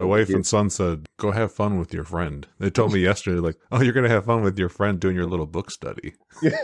My wife and son said, go have fun with your friend. They told me yesterday, like, oh, you're going to have fun with your friend doing your little book study. When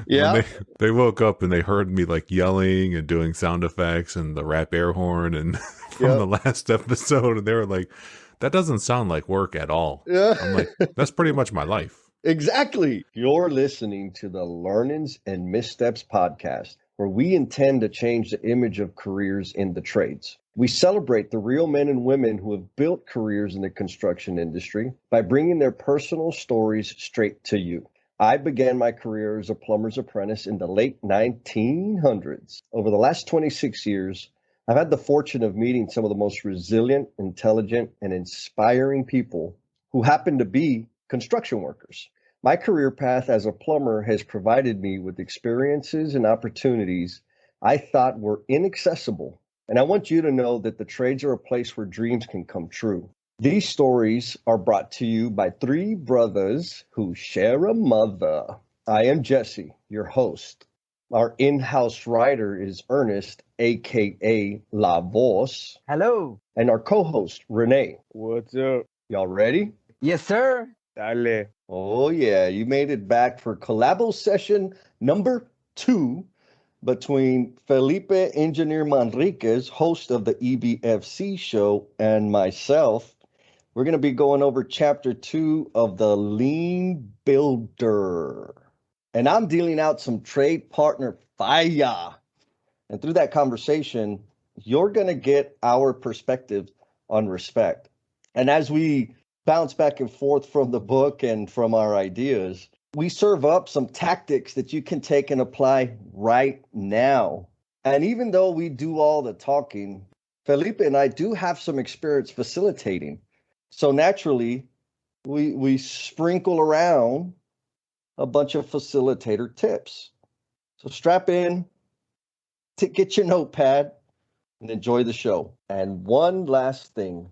Yeah. they woke up and they heard me like yelling and doing sound effects and the rap air horn and from the last episode, and they were like, that doesn't sound like work at all. Yeah. I'm like, that's pretty much my life. Exactly. You're listening to the Learnings and Missteps podcast, where we intend to change the image of careers in the trades. We celebrate the real men and women who have built careers in the construction industry by bringing their personal stories straight to you. I began my career as a plumber's apprentice in the late 1900s. Over the last 26 years, I've had the fortune of meeting some of the most resilient, intelligent, and inspiring people who happen to be construction workers. My career path as a plumber has provided me with experiences and opportunities I thought were inaccessible. And I want you to know that the trades are a place where dreams can come true. These stories are brought to you by three brothers who share a mother. I am Jesse, your host. Our in-house writer is Ernest, aka La Voz. Hello. And our co-host, Renee. What's up? Y'all ready? Yes, sir. Dale. Oh, yeah. You made it back for Calabo-Session number 2 between Felipe Engineer Manriquez, host of the EBFC Show, and myself. We're going to be going over chapter 2 of the Lean Builder. And I'm dealing out some trade partner fire. And through that conversation, you're going to get our perspective on respect. And as we bounce back and forth from the book and from our ideas, we serve up some tactics that you can take and apply right now. And even though we do all the talking, Felipe and I do have some experience facilitating. So naturally, we sprinkle around a bunch of facilitator tips. So strap in, get your notepad, and enjoy the show. And one last thing.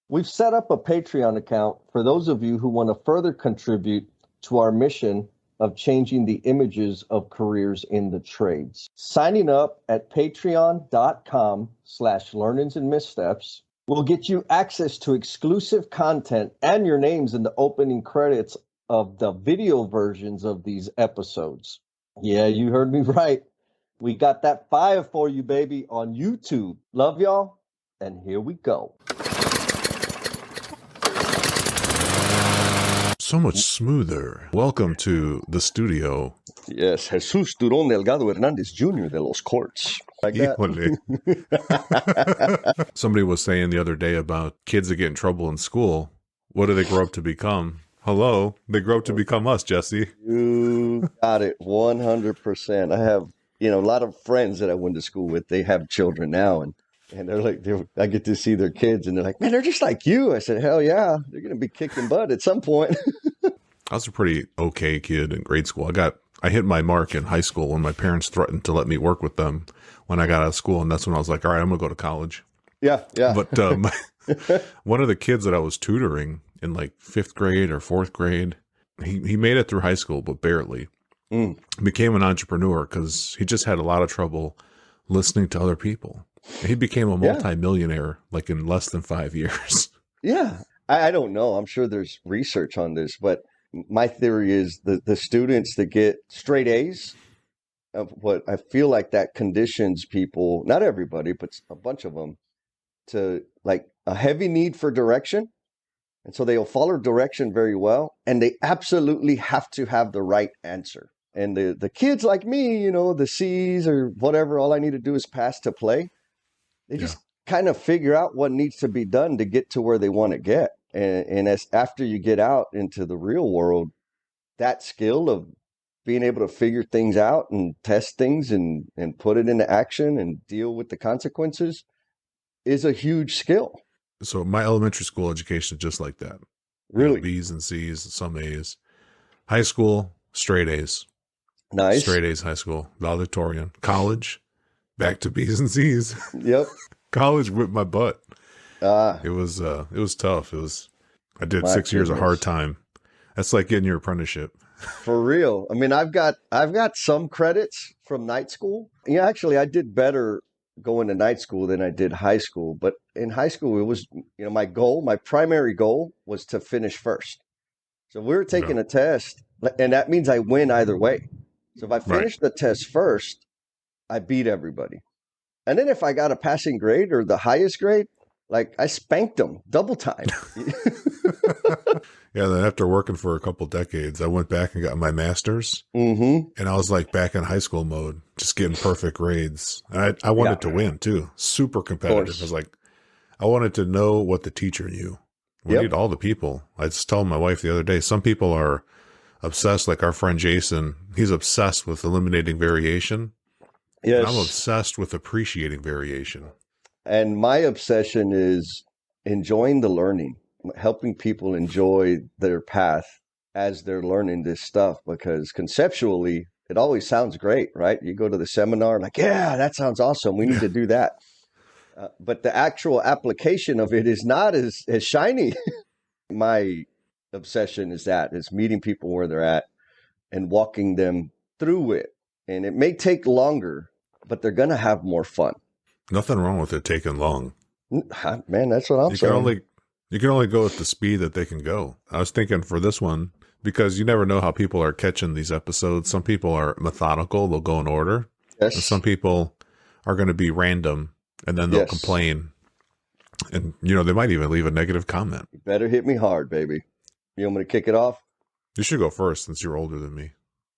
We've set up a Patreon account for those of you who want to further contribute to our mission of changing the images of careers in the trades. Signing up at patreon.com/learnings and missteps will get you access to exclusive content and your names in the opening credits of the video versions of these episodes. Yeah, you heard me right. We got that fire for you, baby, on YouTube. Love y'all, and here we go. So much smoother. Welcome to the studio. Yes, Jesus Durón Delgado Hernández Jr. de los Courts. Like that. Somebody was saying the other day about kids that get in trouble in school. What do they grow up to become? Hello, they grow up to become us, Jesse. You got it 100%. I have, a lot of friends that I went to school with. They have children now, and they're like, I get to see their kids, and they're like, man, they're just like you. I said, hell yeah, they're going to be kicking butt at some point. I was a pretty okay kid in grade school. I hit my mark in high school when my parents threatened to let me work with them when I got out of school, and that's when I was like, all right, I'm going to go to college. Yeah. But one of the kids that I was tutoring in like 5th grade or 4th grade, he made it through high school, but barely. Became an entrepreneur because he just had a lot of trouble listening to other people. He became a multimillionaire like in less than 5 years. Yeah. I don't know. I'm sure there's research on this, but my theory is the students that get straight A's, what I feel like that conditions people, not everybody, but a bunch of them, to like a heavy need for direction. And so they'll follow direction very well, and they absolutely have to have the right answer. And the kids like me, the C's or whatever, all I need to do is pass to play. They just kind of figure out what needs to be done to get to where they want to get. And as after you get out into the real world, that skill of being able to figure things out and test things and put it into action and deal with the consequences is a huge skill. So my elementary school education is just like that. Really? B's and C's, some A's. High school, straight A's. Nice. Straight A's high school, valedictorian. College, back to B's and C's. Yep. College whipped my butt. It was tough. I did 6 years of hard time. That's like getting your apprenticeship. For real. I mean, I've got some credits from night school. Yeah, actually I did better going to night school than I did high school. But in high school, it was, my primary goal was to finish first. So we were taking a test, and that means I win either way. So if I finish the test first, I beat everybody. And then if I got a passing grade or the highest grade, like I spanked them double time. Yeah, then after working for a couple decades, I went back and got my master's. Mm-hmm. And I was like back in high school mode, just getting perfect grades. And I wanted to win too. Super competitive. I was like, I wanted to know what the teacher knew. We need all the people. I just told my wife the other day, some people are obsessed, like our friend Jason. He's obsessed with eliminating variation. Yes. And I'm obsessed with appreciating variation. And my obsession is enjoying the learning, helping people enjoy their path as they're learning this stuff, because conceptually it always sounds great, right? You go to the seminar like, yeah, that sounds awesome. We need to do that. But the actual application of it is not as shiny. My obsession is meeting people where they're at and walking them through it. And it may take longer, but they're going to have more fun. Nothing wrong with it taking long. Man, that's what I'm saying. You can only go at the speed that they can go. I was thinking for this one, because you never know how people are catching these episodes. Some people are methodical. They'll go in order. Yes. And some people are going to be random, and then they'll complain. And, they might even leave a negative comment. You better hit me hard, baby. You want me to kick it off? You should go first since you're older than me.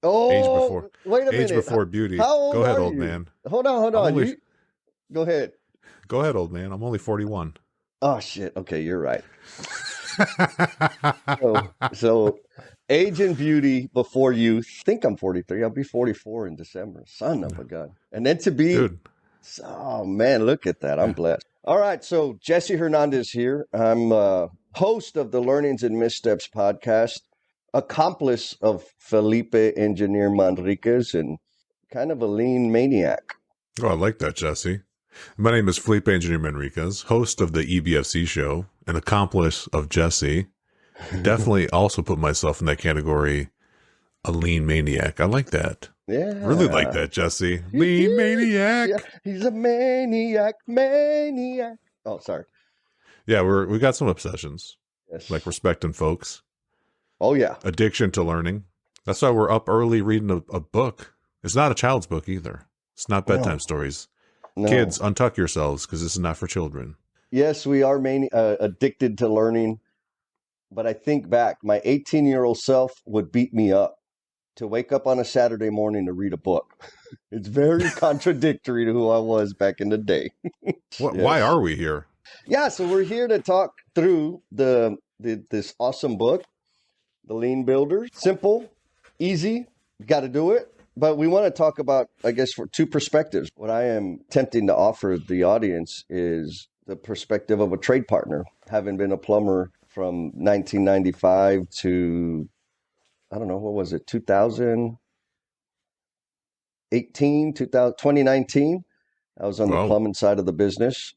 Oh, wait a minute. Age before beauty. How old go ahead, are old you? man. Hold on. Go ahead. Go ahead, old man. I'm only 41. Oh, shit. Okay, you're right. so age and beauty before youth. I think I'm 43. I'll be 44 in December. Son of a gun. And then to be... Dude. Oh, man, look at that. I'm blessed. All right, so Jesse Hernandez here. I'm host of the Learnings and Missteps podcast, accomplice of Felipe Engineer Manriquez, and kind of a lean maniac. Oh, I like that, Jesse. My name is Felipe Engineer Manriquez, host of the EBFC Show, an accomplice of Jesse. Definitely also put myself in that category, a lean maniac. I like that. Yeah. Really like that, Jesse. Lean maniac. Yeah, he's a maniac. Oh, sorry. Yeah, we got some obsessions. Yes. Like respecting folks. Oh, yeah. Addiction to learning. That's why we're up early reading a book. It's not a child's book either. It's not bedtime stories. No. Kids, untuck yourselves because this is not for children. Yes, we are addicted to learning. But I think back, my 18-year-old self would beat me up to wake up on a Saturday morning to read a book. It's very contradictory to who I was back in the day. Why are we here? Yeah, so we're here to talk through this awesome book, The Lean Builder. Simple, easy, you got to do it. But we want to talk about, I guess, for two perspectives. What I am attempting to offer the audience is the perspective of a trade partner, having been a plumber from 1995 to, I don't know, what was it, 2019. I was on the plumbing side of the business,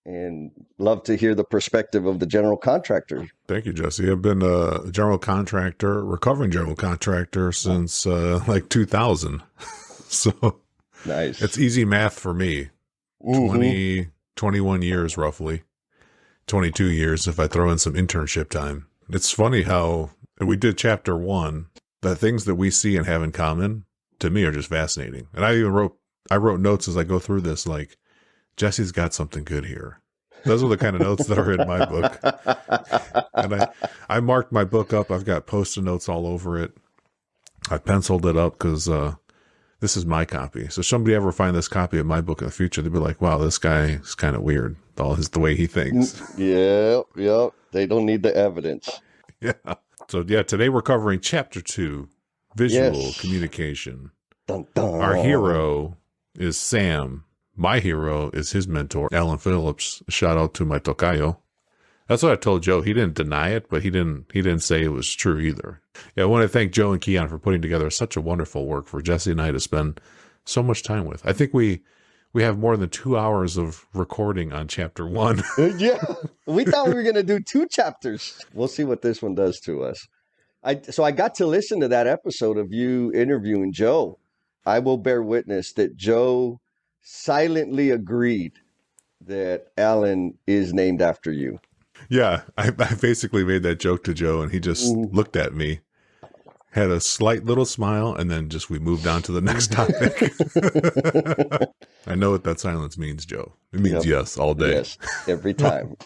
and love to hear the perspective of the general contractor. Thank you, Jesse. I've been a recovering general contractor since like 2000. So nice. It's easy math for me. 21 years roughly. 22 years if I throw in some internship time. It's funny how we did chapter 1. The things that we see and have in common, to me, are just fascinating. And I wrote notes as I go through this, like, Jesse's got something good here. Those are the kind of notes that are in my book. And I marked my book up. I've got Post-it notes all over it. I penciled it up because this is my copy. So somebody ever find this copy of my book in the future, they'd be like, wow, this guy is kind of weird. The way he thinks. Yeah. They don't need the evidence. Yeah. So today we're covering chapter 2, visual communication. Dun, dun. Our hero is Sam. My hero is his mentor, Alan Phillips. Shout out to my tocayo. That's what I told Joe. He didn't deny it, but he didn't say it was true either. Yeah, I want to thank Joe and Keon for putting together such a wonderful work for Jesse and I to spend so much time with. I think we have more than 2 hours of recording on chapter 1. Yeah, we thought we were going to do 2 chapters. We'll see what this one does to us. So I got to listen to that episode of you interviewing Joe. I will bear witness that Joe silently agreed that Alan is named after you. Yeah, I basically made that joke to Joe, and he just looked at me, had a slight little smile, and then we moved on to the next topic. I know what that silence means, Joe. It means yes all day. Yes, every time.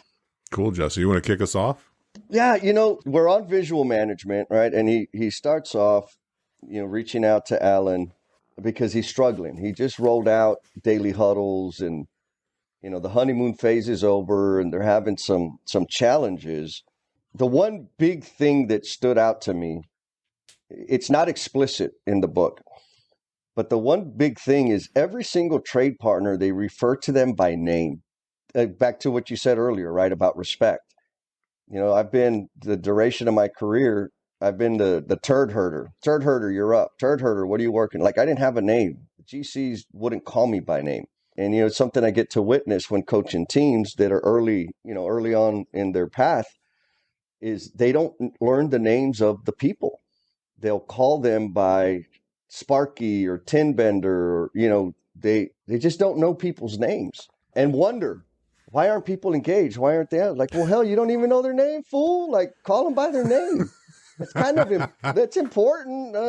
Cool, Jesse. You want to kick us off? Yeah, we're on visual management, right? And he starts off, reaching out to Alan because he's struggling. He just rolled out daily huddles, and the honeymoon phase is over, and they're having some challenges. The one big thing that stood out to me, it's not explicit in the book, but the one big thing is every single trade partner, they refer to them by name. Back to what you said earlier, right, about respect. I've been, the duration of my career, I've been the turd herder. Turd herder, you're up. Turd herder, what are you working? Like, I didn't have a name. The GCs wouldn't call me by name. And, it's something I get to witness when coaching teams that are early on in their path, is they don't learn the names of the people. They'll call them by Sparky or Tin Bender, or, they just don't know people's names and wonder, why aren't people engaged? Why aren't they out? Like, well, hell, you don't even know their name, fool. Like, call them by their name. It's kind of, that's important, I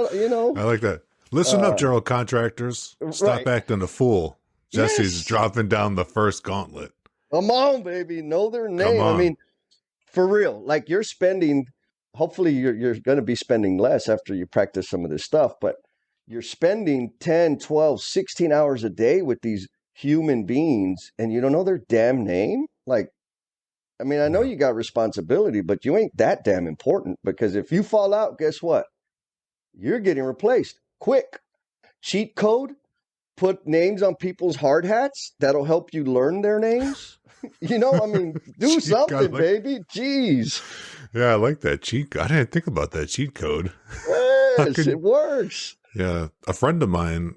like that. Listen up, general contractors. Stop acting a fool. Jesse's dropping down the first gauntlet. Come on, baby. Know their name. I mean, for real, like, you're spending, hopefully you're going to be spending less after you practice some of this stuff, but you're spending 10, 12, 16 hours a day with these human beings, and you don't know their damn name. Like, I mean, I know you got responsibility, but you ain't that damn important, because if you fall out, guess what? You're getting replaced quick. Cheat code, put names on people's hard hats. That'll help you learn their names. I mean, do something, baby. Jeez. Yeah, I like that cheat code. I didn't think about that cheat code. Yes, it works. Yeah, a friend of mine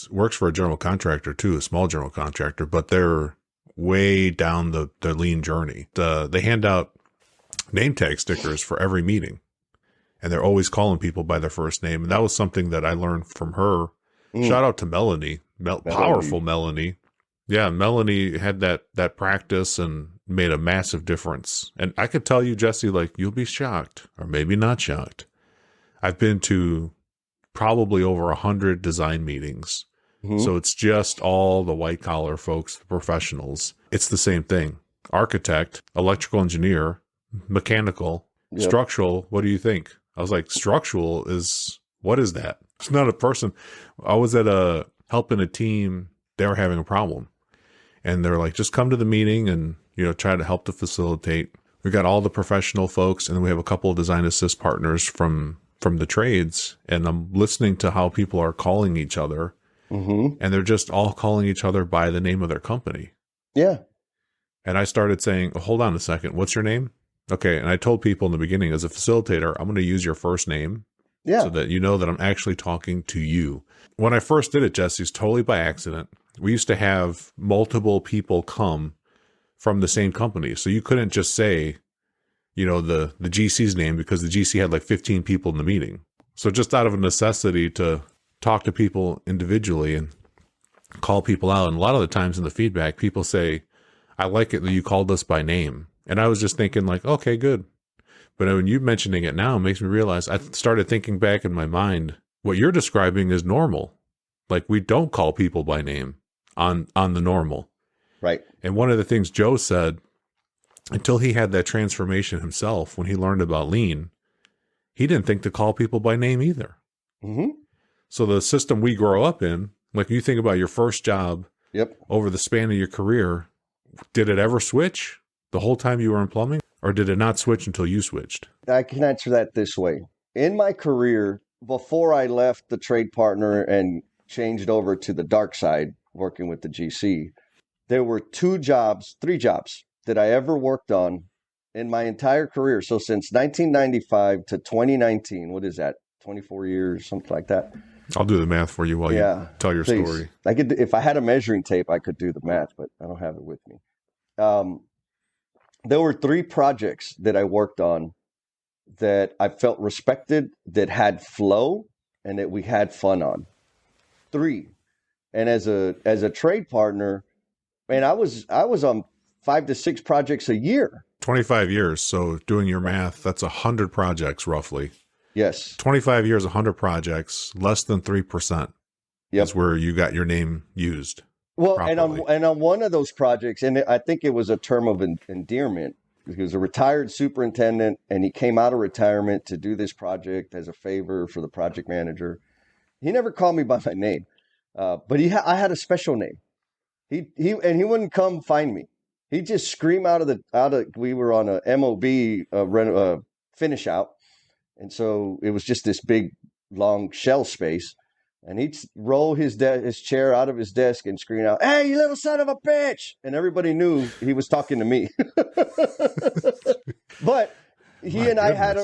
works for a general contractor too, a small general contractor, but they're way down the lean journey. They hand out name tag stickers for every meeting, and they're always calling people by their first name. And that was something that I learned from her. Shout out to Melanie, powerful Melanie. Yeah, Melanie had that practice and made a massive difference. And I could tell you, Jesse, like, you'll be shocked, or maybe not shocked. I've been to probably over 100 design meetings. So it's just all the white collar folks, the professionals. It's the same thing. Architect, electrical engineer, mechanical, structural. What do you think? I was like, structural what is that? It's not a person. I was at helping a team. They were having a problem, and they're like, just come to the meeting and, try to help to facilitate. We got all the professional folks, and then we have a couple of design assist partners from the trades, and I'm listening to how people are calling each other, and they're just all calling each other by the name of their company. Yeah. And I started saying, hold on a second, what's your name? Okay. And I told people in the beginning, as a facilitator, I'm going to use your first name so that you know that I'm actually talking to you. When I first did it, Jesse's totally by accident. We used to have multiple people come from the same company. So you couldn't just say, the GC's name, because the GC had like 15 people in the meeting. So just out of a necessity to talk to people individually and call people out. And a lot of the times in the feedback, people say, I like it that you called us by name. And I was just thinking like, okay, good. But when you mentioning it now makes me realize, I started thinking back in my mind, what you're describing is normal. Like, we don't call people by name on the normal. Right. And one of the things Joe said, until he had that transformation himself, when he learned about lean, he didn't think to call people by name either. So the system we grow up in, like, you think about your first job over the span of your career, did it ever switch the whole time you were in plumbing, or did it not switch until you switched? I can answer that this way. In my career, before I left the trade partner and changed over to the dark side, working with the GC, there were three jobs that I ever worked on in my entire career. So since 1995 to 2019, what is that? 24 years, something like that. I'll do the math for you while you tell your story. I could, if I had a measuring tape, I could do the math, but I don't have it with me. There were 3 projects that I worked on that I felt respected, that had flow, and that we had fun on. 3. And as a trade partner, man, I was on 5 to 6 projects a year. 25 years. So doing your math, that's 100 projects roughly. Yes. 25 years, 100 projects, less than 3% is where you got your name used. Well, properly. and on one of those projects, and I think it was a term of endearment. He was a retired superintendent, and he came out of retirement to do this project as a favor for the project manager. He never called me by my name, but I had a special name. He wouldn't come find me. He'd just scream out of. We were on a MOB finish out, and so it was just this big long shell space. And he'd roll his chair out of his desk and scream out, "Hey, you little son of a bitch!" And everybody knew he was talking to me. But I had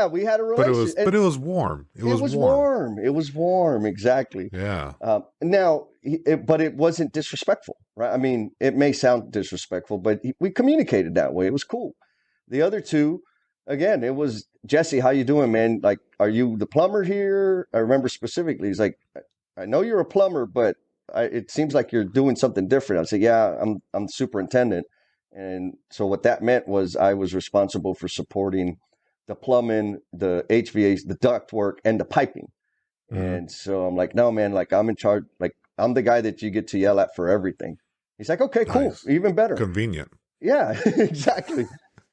we had a relationship. But it was warm. It was warm. It was warm. Exactly. Yeah. But it wasn't disrespectful, right? I mean, it may sound disrespectful, but we communicated that way. It was cool. The other two, again, it was, "Jesse, how you doing, man? Like, are you the plumber here?" I remember specifically. He's like, "I know you're a plumber, but it seems like you're doing something different." I said, "Yeah, I'm the superintendent." And so what that meant was I was responsible for supporting the plumbing, the HVAC, the duct work, and the piping. Mm-hmm. And so I'm like, "No, man, like I'm in charge. Like I'm the guy that you get to yell at for everything." He's like, "Okay, cool, nice. Even better, convenient." Yeah, exactly.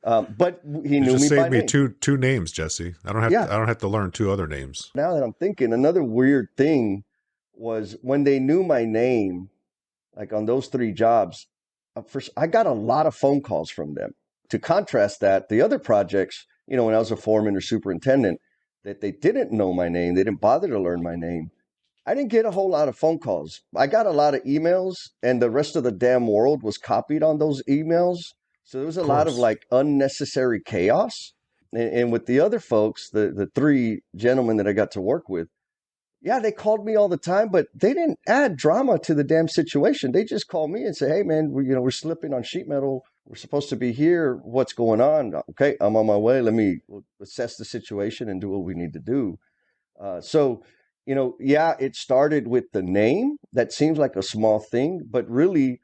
But he knew me by name. Two names, Jesse. I don't have to learn 2 other names. Now that I'm thinking, another weird thing was when they knew my name, like on those 3 jobs. First, I got a lot of phone calls from them. To contrast that, the other projects, when I was a foreman or superintendent, that they didn't know my name, they didn't bother to learn my name. I didn't get a whole lot of phone calls. I got a lot of emails, and the rest of the damn world was copied on those emails. So there was a lot of like unnecessary chaos. And with the other folks, the 3 gentlemen that I got to work with, yeah, they called me all the time, but they didn't add drama to the damn situation. They just called me and say, "Hey, man, we're slipping on sheet metal. We're supposed to be here. What's going on?" "Okay, I'm on my way. Let me assess the situation and do what we need to do." So, it started with the name. That seems like a small thing, but really,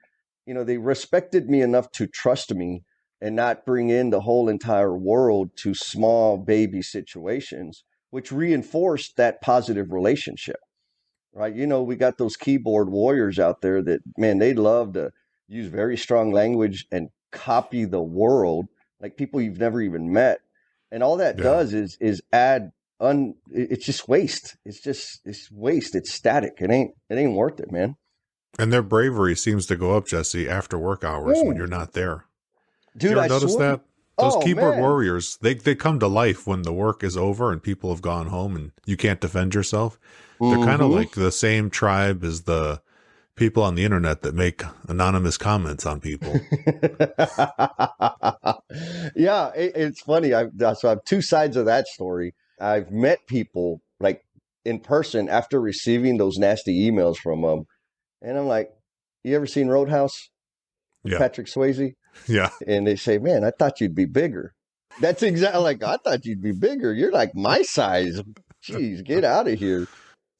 they respected me enough to trust me and not bring in the whole entire world to small baby situations, which reinforced that positive relationship, right? We got those keyboard warriors out there that, man, they love to use very strong language and copy the world, like people you've never even met. And all that does is add it's just waste. It's waste. It's static. It ain't worth it, man. And their bravery seems to go up, Jesse, after work hours when you're not there. Dude, you ever notice that? Those keyboard man. warriors, they come to life when the work is over and people have gone home and you can't defend yourself. They're kind of like the same tribe as the people on the internet that make anonymous comments on people. Yeah, it's funny. So I have 2 sides of that story. I've met people like in person after receiving those nasty emails from them. And I'm like, "You ever seen Roadhouse?" Yeah. Patrick Swayze? Yeah. And they say, "Man, I thought you'd be bigger." That's exactly like, "I thought you'd be bigger. You're like my size. Jeez, get out of here."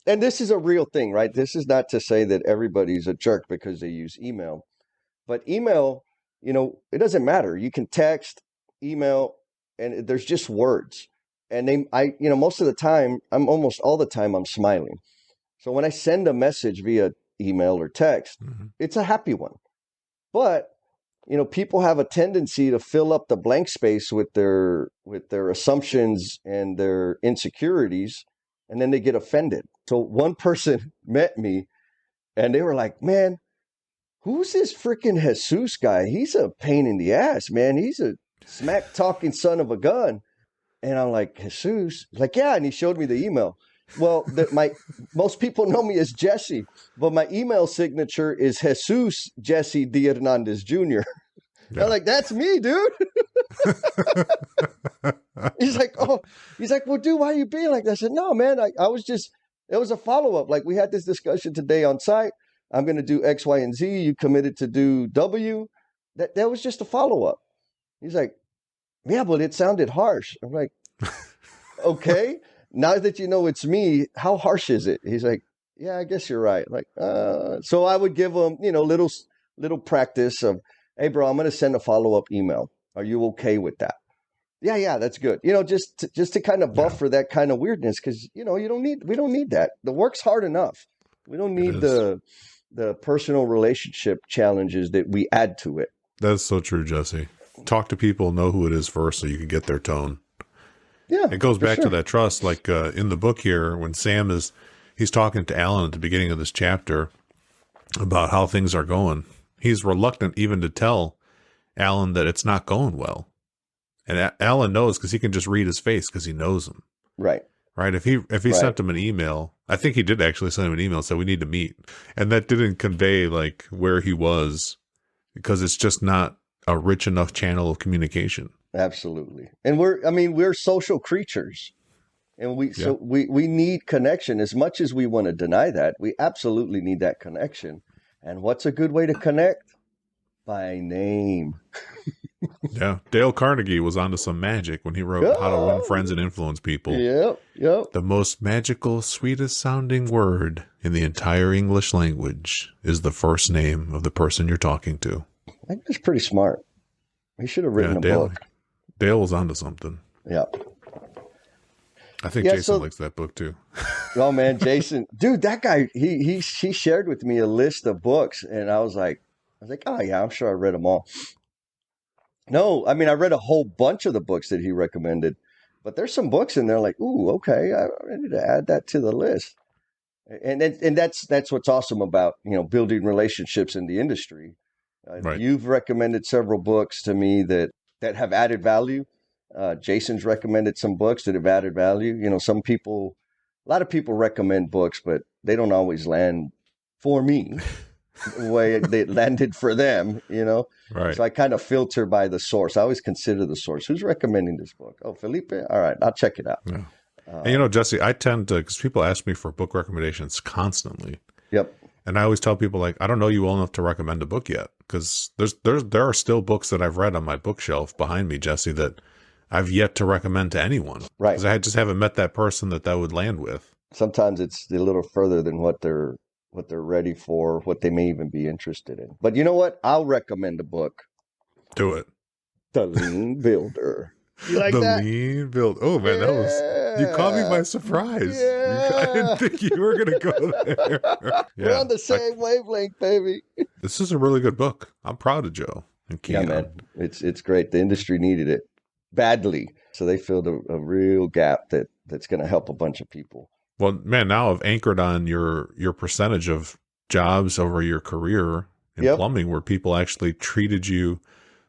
And this is a real thing, right? This is not to say that everybody's a jerk because they use email. But email, it doesn't matter. You can text, email, and there's just words. And most of the time, almost all the time, I'm smiling. So when I send a message via email or text, it's a happy one. But people have a tendency to fill up the blank space with their assumptions and their insecurities, and then they get offended. So one person met me, and they were like, "Man, who's this freaking Jesus guy? He's a pain in the ass, man. He's a smack talking son of a gun." And I'm like, "Jesus?" He's like, "Yeah." And he showed me the email. Well, most people know me as Jesse, but my email signature is Jesus Jesse D. Hernandez Jr. Yeah. I'm like, "That's me, dude." He's like, "Well, dude, why are you being like that?" I said, "No, man, I was just, it was a follow-up. Like we had this discussion today on site. I'm going to do X, Y, and Z. You committed to do W. That was just a follow-up." He's like, "Yeah, but it sounded harsh." I'm like, "Okay. Now that you know it's me, how harsh is it?" He's like, Yeah, I guess you're right. Like, so I would give them, little practice of, hey, bro, I'm going to send a follow-up email. Are you okay with that? Yeah, that's good. Just to kind of Yeah, buffer that kind of weirdness, because we don't need that. The work's hard enough. We don't it need is. the personal relationship challenges that we add to it. That's so true, Jesse. Talk to people, know who it is first, so you can get their tone. Yeah, It goes for back to sure. that trust. Like in the book here, when he's talking to Alan at the beginning of this chapter about how things are going. He's reluctant even to tell Alan that it's not going well. And Alan knows because he can just read his face because he knows him. Right. Right. If he Right. sent him an email, I think he did actually send him an email and said we need to meet. And that didn't convey like where he was because it's just not a rich enough channel of communication. Absolutely. And we're social creatures. And Yeah. we need connection as much as we want to deny that. We absolutely need that connection. And what's a good way to connect? By name. Yeah. Dale Carnegie was onto some magic when he wrote How to Win Friends and Influence People. Yep. The most magical, sweetest sounding word in the entire English language is the first name of the person you're talking to. I think that's pretty smart. He should have written a Dale, book. Dale was onto something. Yeah. I think Yeah, Jason so likes that book too. oh man, Jason, dude, that guy, he shared with me a list of books, and I was like, oh yeah, I'm sure I read them all. No, I mean, I read a whole bunch of the books that he recommended, but there's some books in there like, ooh, okay, I need to add that to the list. And that's what's awesome about building relationships in the industry. Right. You've recommended several books to me that have added value. Jason's recommended some books that have added value. A lot of people recommend books, but they don't always land for me the way they landed for them. Right. So I kind of filter by the source. I always consider the source. Who's recommending this book? Oh, Felipe? All right, I'll check it out. Yeah. And Jesse, I tend to, because people ask me for book recommendations constantly. Yep. And I always tell people, like, I don't know you well enough to recommend a book yet. Because there are still books that I've read on my bookshelf behind me, Jesse, that I've yet to recommend to anyone. Right. Because I just haven't met that person that would land with. Sometimes it's a little further than what they're ready for, what they may even be interested in. But you know what? I'll recommend a book. Do it. The Lean Builder. You like the that? Lean Build. Oh man, that was, you caught me by surprise. I didn't think you were gonna go there. We're on the same wavelength, baby. This is a really good book. I'm proud of Joe and Keon. Yeah, man. It's great. The industry needed it badly. So they filled a real gap that's going to help a bunch of people. Well, man, now I've anchored on your percentage of jobs over your career in plumbing where people actually treated you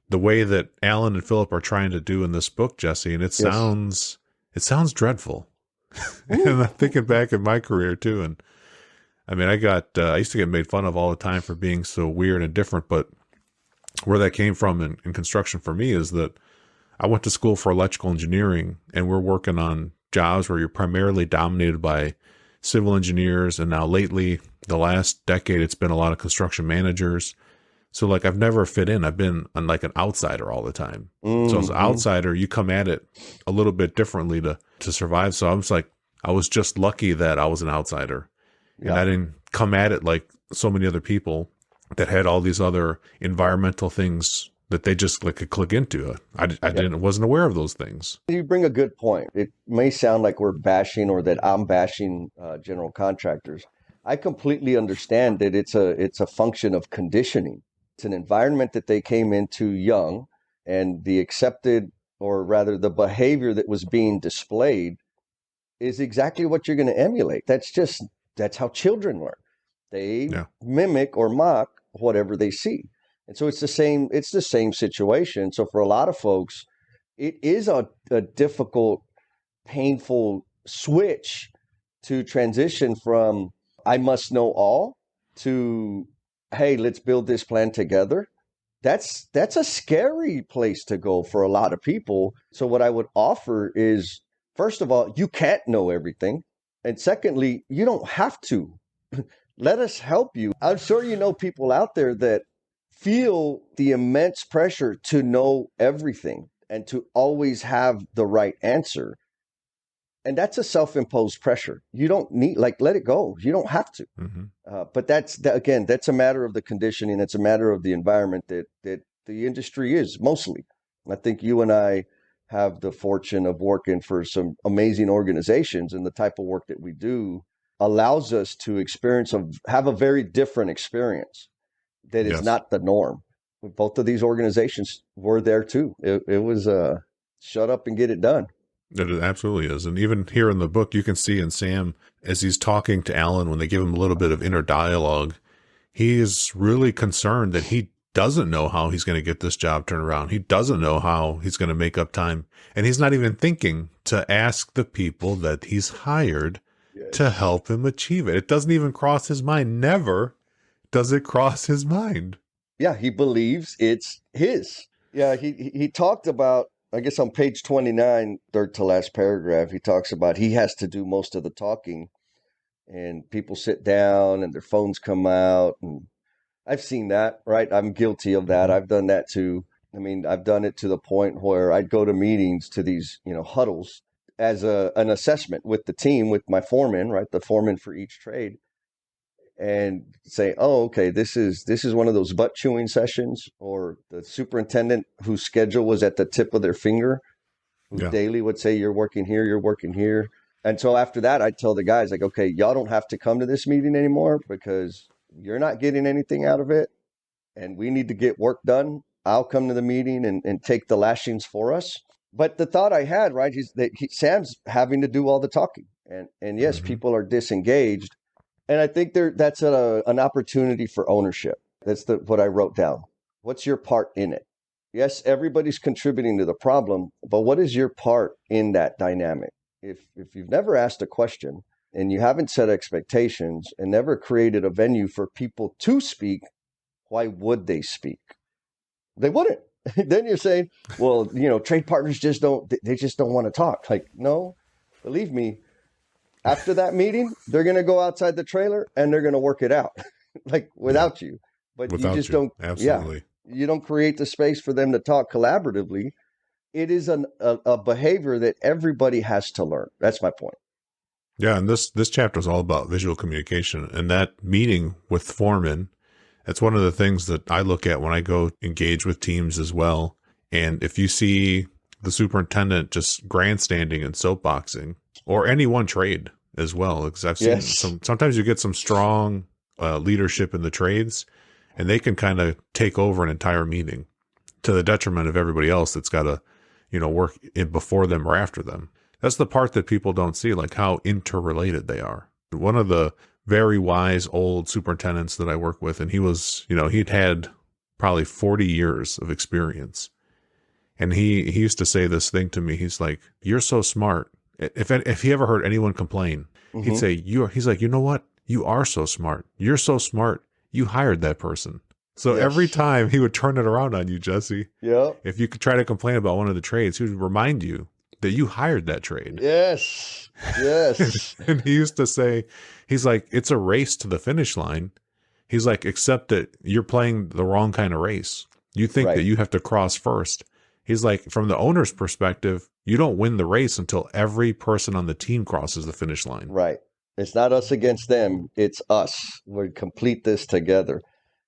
the way that Alan and Philip are trying to do in this book, Jesse. And it sounds dreadful. And I'm thinking back in my career too. And I mean, I used to get made fun of all the time for being so weird and different, but where that came from in construction for me is that I went to school for electrical engineering, and we're working on jobs where you're primarily dominated by civil engineers. And now lately, the last decade, it's been a lot of construction managers. So like, I've never fit in. I've been like an outsider all the time. Mm-hmm. So as an outsider, you come at it a little bit differently to survive. So I was just lucky that I was an outsider. And I didn't come at it like so many other people that had all these other environmental things that they just could click into. Wasn't aware of those things. You bring a good point. It may sound like we're bashing or that I'm bashing general contractors. I completely understand that it's a function of conditioning. It's an environment that they came into young, and the accepted, or rather the behavior that was being displayed is exactly what you're going to emulate. That's how children learn. They mimic or mock whatever they see. And so it's the same situation. So for a lot of folks, it is a difficult, painful switch to transition from I must know all to, hey, let's build this plan together. That's a scary place to go for a lot of people. So what I would offer is, first of all, you can't know everything. And secondly, you don't have to. Let us help you. I'm sure you know people out there that feel the immense pressure to know everything and to always have the right answer. And that's a self-imposed pressure. You don't need, like, let it go. You don't have to. But again, that's a matter of the conditioning. It's a matter of the environment that the industry is mostly. I think you and I have the fortune of working for some amazing organizations, and the type of work that we do allows us to have a very different experience that is not the norm. Both of these organizations were there too. It was shut up and get it done. It absolutely is. And even here in the book, you can see in Sam, as he's talking to Alan, when they give him a little bit of inner dialogue, he is really concerned that he doesn't know how he's going to get this job turned around. He doesn't know how he's going to make up time. And he's not even thinking to ask the people that he's hired to help him achieve it. It doesn't even cross his mind. Never does it cross his mind. Yeah, he believes it's his. Yeah, he talked about, I guess on page 29, third to last paragraph, he talks about he has to do most of the talking, and people sit down and their phones come out. And I've seen that, right? I'm guilty of that. I've done that too. I mean, I've done it to the point where I'd go to meetings, to these, huddles as an assessment with the team, with my foreman, right? The foreman for each trade, and say, oh, okay, this is one of those butt chewing sessions, or the superintendent whose schedule was at the tip of their finger, who daily would say, you're working here, you're working here. And so after that, I'd tell the guys, like, okay, y'all don't have to come to this meeting anymore because you're not getting anything out of it, and we need to get work done. I'll come to the meeting and take the lashings for us. But the thought I had, right, is that Sam's having to do all the talking. And yes, people are disengaged. And I think that's an opportunity for ownership. That's what I wrote down. What's your part in it? Yes, everybody's contributing to the problem, but what is your part in that dynamic? If you've never asked a question and you haven't set expectations and never created a venue for people to speak, why would they speak? They wouldn't. Then you're saying, well, trade partners just don't want to talk. Like, no, believe me, after that meeting, they're going to go outside the trailer and they're going to work it out, like without you. But you just don't. Absolutely. Yeah, you don't create the space for them to talk collaboratively. It is a behavior that everybody has to learn. That's my point. Yeah, and this chapter is all about visual communication. And that meeting with foreman, that's one of the things that I look at when I go engage with teams as well. And if you see the superintendent just grandstanding and soapboxing, or any one trade as well, because I've seen sometimes you get some strong leadership in the trades, and they can kind of take over an entire meeting to the detriment of everybody else that's got to, work in before them or after them. That's the part that people don't see, like how interrelated they are. One of the very wise old superintendents that I work with, and he was, he'd had probably 40 years of experience. And he used to say this thing to me. He's like, you're so smart. If he ever heard anyone complain, he'd say, he's like, you know what? You are so smart. You're so smart. You hired that person. So every time he would turn it around on you, Jesse. Yeah. If you could try to complain about one of the trades, he would remind you that you hired that trade. Yes. Yes. And he used to say, he's like, it's a race to the finish line. He's like, except that you're playing the wrong kind of race. You think that you have to cross first. He's like, from the owner's perspective, you don't win the race until every person on the team crosses the finish line. Right. It's not us against them. It's us. We complete this together.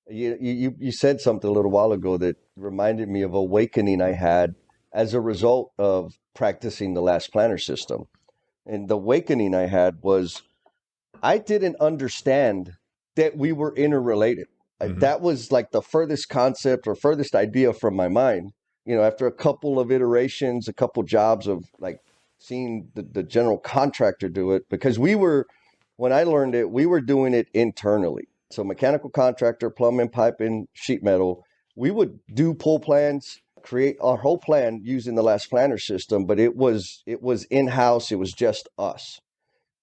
You said something a little while ago that reminded me of an awakening I had as a result of practicing the last planner system. And the awakening I had was I didn't understand that we were interrelated. That was like the furthest concept or furthest idea from my mind. After a couple of iterations, a couple jobs of like seeing the general contractor do it, because when I learned it, we were doing it internally. So mechanical contractor, plumbing, piping, sheet metal, we would do pull plans, create our whole plan using the last planner system, but it was in-house. It was just us,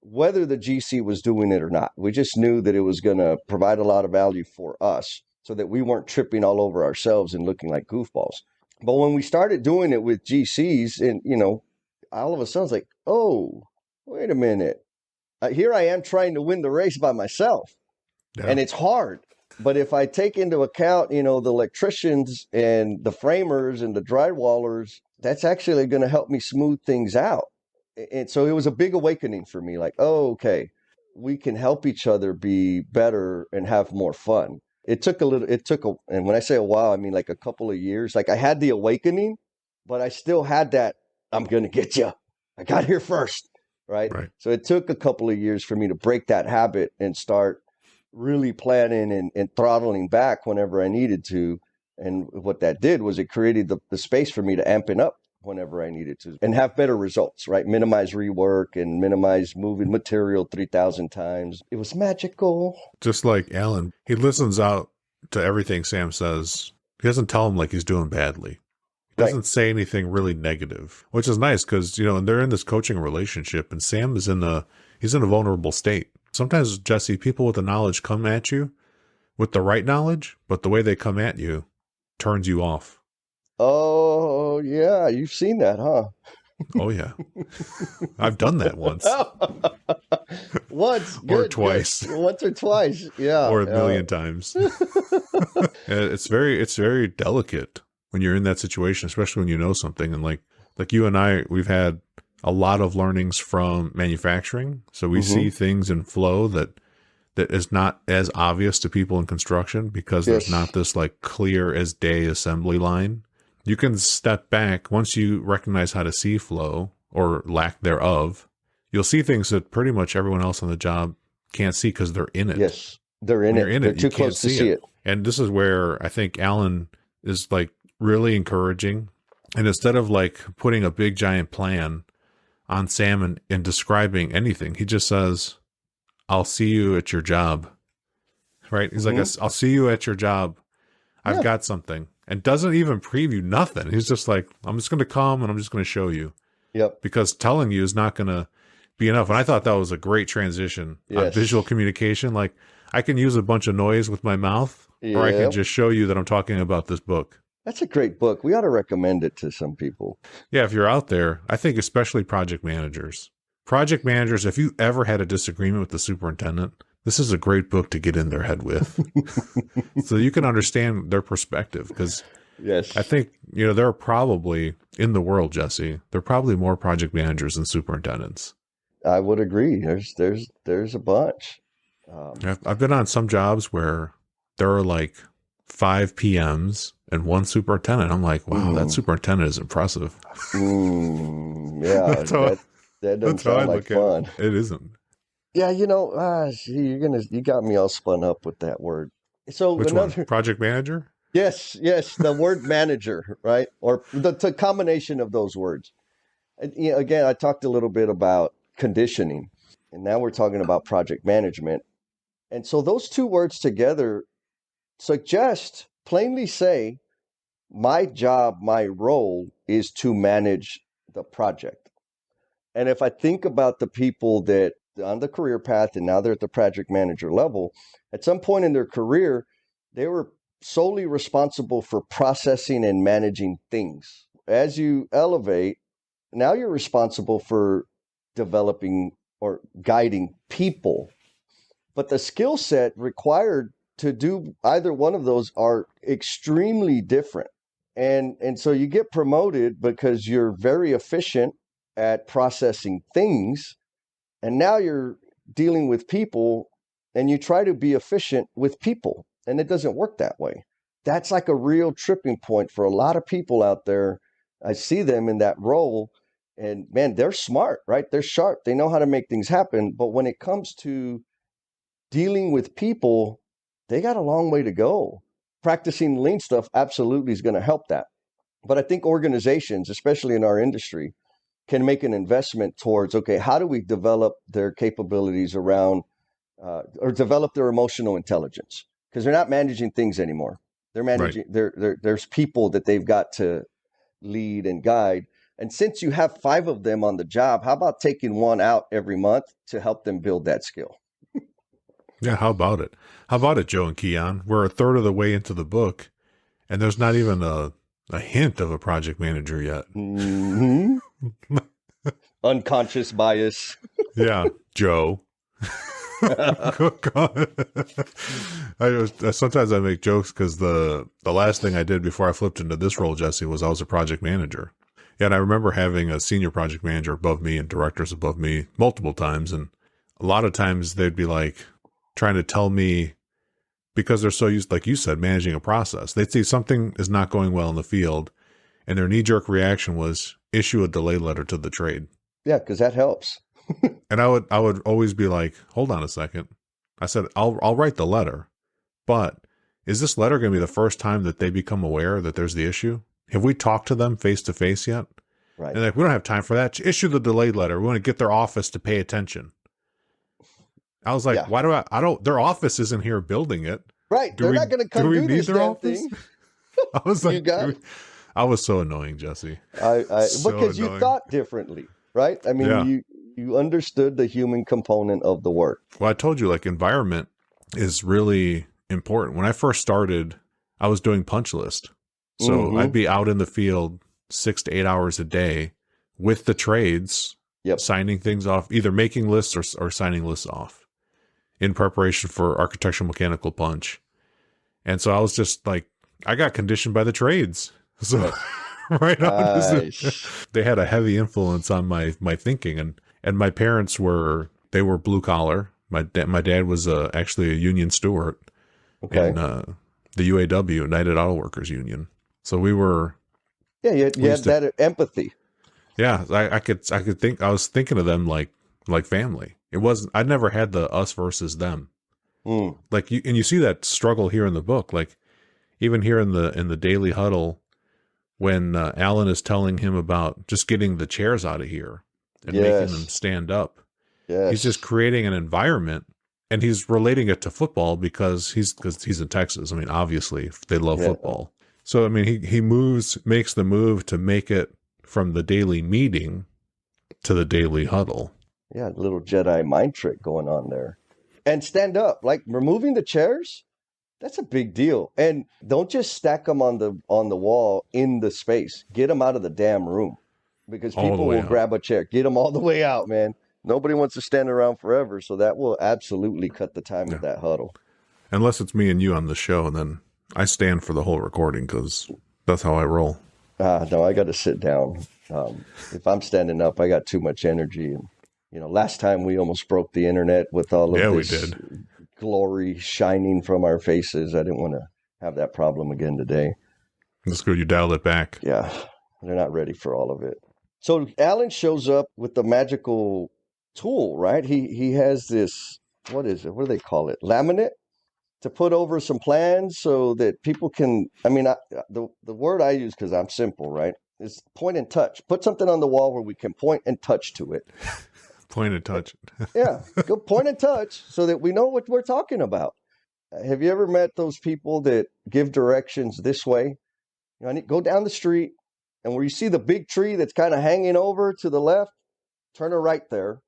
whether the GC was doing it or not. We just knew that it was going to provide a lot of value for us so that we weren't tripping all over ourselves and looking like goofballs. But when we started doing it with GCs, and, all of a sudden it's like, oh, wait a minute. Here I am trying to win the race by myself. Yeah. And it's hard. But if I take into account, the electricians and the framers and the drywallers, that's actually going to help me smooth things out. And so it was a big awakening for me, like, oh, okay, we can help each other be better and have more fun. And when I say a while, I mean like a couple of years. Like I had the awakening, but I still had that, I'm going to get you. I got here first, right? Right. So it took a couple of years for me to break that habit and start really planning and throttling back whenever I needed to. And what that did was it created the space for me to amping up whenever I needed to and have better results, right? Minimize rework and minimize moving material 3,000 times. It was magical. Just like Alan, he listens out to everything Sam says. He doesn't tell him like he's doing badly. He doesn't say anything really negative, which is nice because, you know, and they're in this coaching relationship and Sam is he's in a vulnerable state. Sometimes, Jesse, people with the knowledge come at you with the right knowledge, but the way they come at you turns you off. Oh, yeah. You've seen that, huh? Oh, yeah. I've done that once. Once. Or twice. Good. Once or twice. Yeah. Or a million times. It's very delicate when you're in that situation, especially when you know something. And like you and I, we've had a lot of learnings from manufacturing. So we see things in flow that is not as obvious to people in construction because there's not this like clear as day assembly line. You can step back once you recognize how to see flow or lack thereof. You'll see things that pretty much everyone else on the job can't see because they're in it. Yes, they're in it. They're too close to see it. And this is where I think Alan is like really encouraging. And instead of like putting a big giant plan on Sam and describing anything, he just says, I'll see you at your job. Right? He's like, I'll see you at your job. I've got something. And doesn't even preview nothing. He's just like, I'm just going to come and I'm just going to show you. Yep. Because telling you is not going to be enough. And I thought that was a great transition on visual communication. Like I can use a bunch of noise with my mouth or I can just show you that I'm talking about this book. That's a great book. We ought to recommend it to some people. Yeah. If you're out there, I think especially project managers, if you ever had a disagreement with the superintendent, this is a great book to get in their head with so you can understand their perspective. Because I think, you know, there are probably in the world, Jesse, there are probably more project managers than superintendents. I would agree. There's a bunch. I've been on some jobs where there are like 5 PMs and 1 superintendent. I'm like, wow, that superintendent is impressive. Yeah, that doesn't sound like fun. It isn't. Yeah, you know, you got me all spun up with that word. So which one? Project manager? Yes, the word manager, right? Or the combination of those words. You know, again, I talked a little bit about conditioning, and now we're talking about project management. And so those two words together suggest, plainly say, my job, my role is to manage the project. And if I think about the people that on the career path and now they're at the project manager level, at some point in their career, they were solely responsible for processing and managing things. As you elevate, now you're responsible for developing or guiding people. But the skill set required to do either one of those are extremely different. And so you get promoted because you're very efficient at processing things. And now you're dealing with people and you try to be efficient with people. And it doesn't work that way. That's like a real tripping point for a lot of people out there. I see them in that role and man, they're smart, right? They're sharp. They know how to make things happen. But when it comes to dealing with people, they got a long way to go. Practicing lean stuff absolutely is going to help that. But I think organizations, especially in our industry, can make an investment towards, okay, how do we develop their capabilities around or develop their emotional intelligence? Because they're not managing things anymore. They're managing, there's people that they've got to lead and guide. And since you have 5 of them on the job, how about taking one out every month to help them build that skill? Yeah, how about it? How about it, Joe and Keon? We're a third of the way into the book, and there's not even a hint of a project manager yet. Mm-hmm. Unconscious bias. Yeah, Joe. Sometimes I make jokes because the last thing I did before I flipped into this role, Jesse, was I was a project manager. Yeah, and I remember having a senior project manager above me and directors above me multiple times. And a lot of times they'd be like trying to tell me, because they're so used, like you said, managing a process. They'd see something is not going well in the field, and their knee-jerk reaction was issue a delay letter to the trade. Yeah, because that helps. And I would always be like, hold on a second. I said, I'll write the letter, but is this letter going to be the first time that they become aware that there's the issue? Have we talked to them face to face yet? Right. And like, we don't have time for that. Issue the delayed letter. We want to get their office to pay attention. I was like, why do I don't, their office isn't here building it. Right. They're not going to come do this damn thing. I was like, You got it. I was so annoying, Jesse. Because you thought differently, right? I mean, you understood the human component of the work. Well, I told you, like, environment is really important. When I first started, I was doing punch list. So I'd be out in the field 6 to 8 hours a day with the trades, signing things off, either making lists or signing lists off in preparation for architectural mechanical punch. And so I was just like, I got conditioned by the trades. So right on, they had a heavy influence on my thinking. And my parents they were blue collar. My dad was actually a union steward in the UAW, United Auto Workers Union. So we were. Yeah, you had that empathy. Yeah, I could think. I was thinking of them like family. It wasn't. I'd never had the us versus them. Like you see that struggle here in the book. Like even here in the daily huddle, when Alan is telling him about just getting the chairs out of here and making them stand up. Yes. He's just creating an environment, and he's relating it to football because he's in Texas. I mean, obviously they love football. So I mean, he makes the move to make it from the daily meeting to the daily huddle. Yeah, a little Jedi mind trick going on there. And stand up, like removing the chairs. That's a big deal. And don't just stack them on the wall in the space. Get them out of the damn room, because people will grab a chair. Get them all the way out, man. Nobody wants to stand around forever, so that will absolutely cut the time of that huddle. Unless it's me and you on the show, and then I stand for the whole recording because that's how I roll. No, I got to sit down. If I'm standing up, I got too much energy. And last time we almost broke the internet with all of this glory shining from our faces. I didn't want to have that problem again today. That's good. You dialed it back. Yeah, they're not ready for all of it. So Alan shows up with the magical tool, right? He has this, what is it? What do they call it? Laminate to put over some plans so that people can, the word I use, because I'm simple, right, is point and touch. Put something on the wall where we can point and touch to it. Point and touch. Yeah, go point and touch so that we know what we're talking about. Have you ever met those people that give directions this way? Go down the street, and where you see the big tree that's kind of hanging over to the left, turn a right there.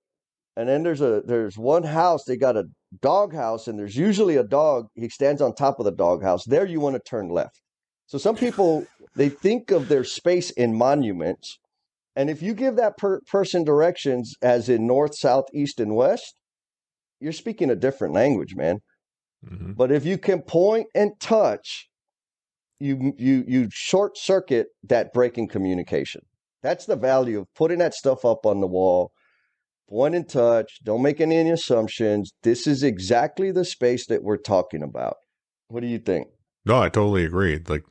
And then there's one house, they got a dog house, and there's usually a dog. He stands on top of the dog house. There you want to turn left. So some people, they think of their space in monuments. And if you give that person directions as in north, south, east, and west, you're speaking a different language, man. Mm-hmm. But if you can point and touch, you short circuit that breaking communication. That's the value of putting that stuff up on the wall. Point and touch. Don't make any assumptions. This is exactly the space that we're talking about. What do you think? No, I totally agree. Like,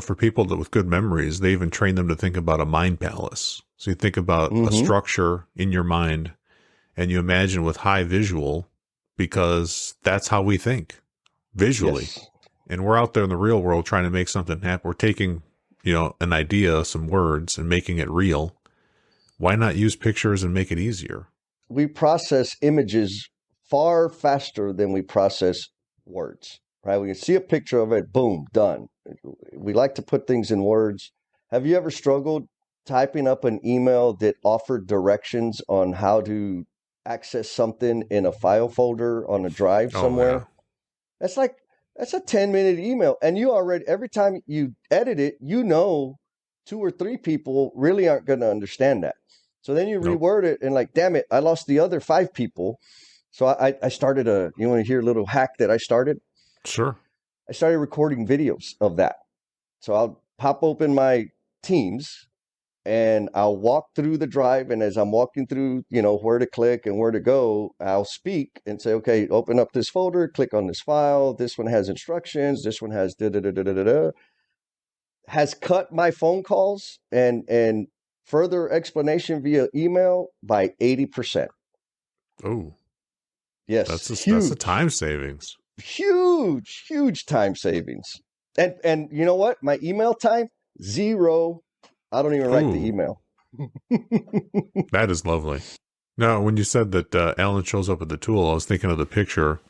for people with good memories, they even train them to think about a mind palace. So you think about a structure in your mind, and you imagine with high visual, because that's how we think visually. Yes. And we're out there in the real world trying to make something happen. We're taking, an idea, some words, and making it real. Why not use pictures and make it easier? We process images far faster than we process words, right? We can see a picture of it, boom, done. We like to put things in words. Have you ever struggled typing up an email that offered directions on how to access something in a file folder on a drive somewhere? Yeah. That's a 10-minute email. And you already, every time you edit it, 2 or 3 people really aren't going to understand that. So then you reword it and damn it, I lost the other 5 people. So I started you want to hear a little hack that I started? Sure. I started recording videos of that. So I'll pop open my Teams and I'll walk through the drive. And as I'm walking through, where to click and where to go, I'll speak and say, okay, open up this folder, click on this file. This one has instructions. This one has da da da da da da. Has cut my phone calls and further explanation via email by 80%. Oh, yes, that's a time savings. Huge time savings. And you know what? My email time, 0. I don't even write the email. That is lovely. Now, when you said that Alan shows up at the tool, I was thinking of the picture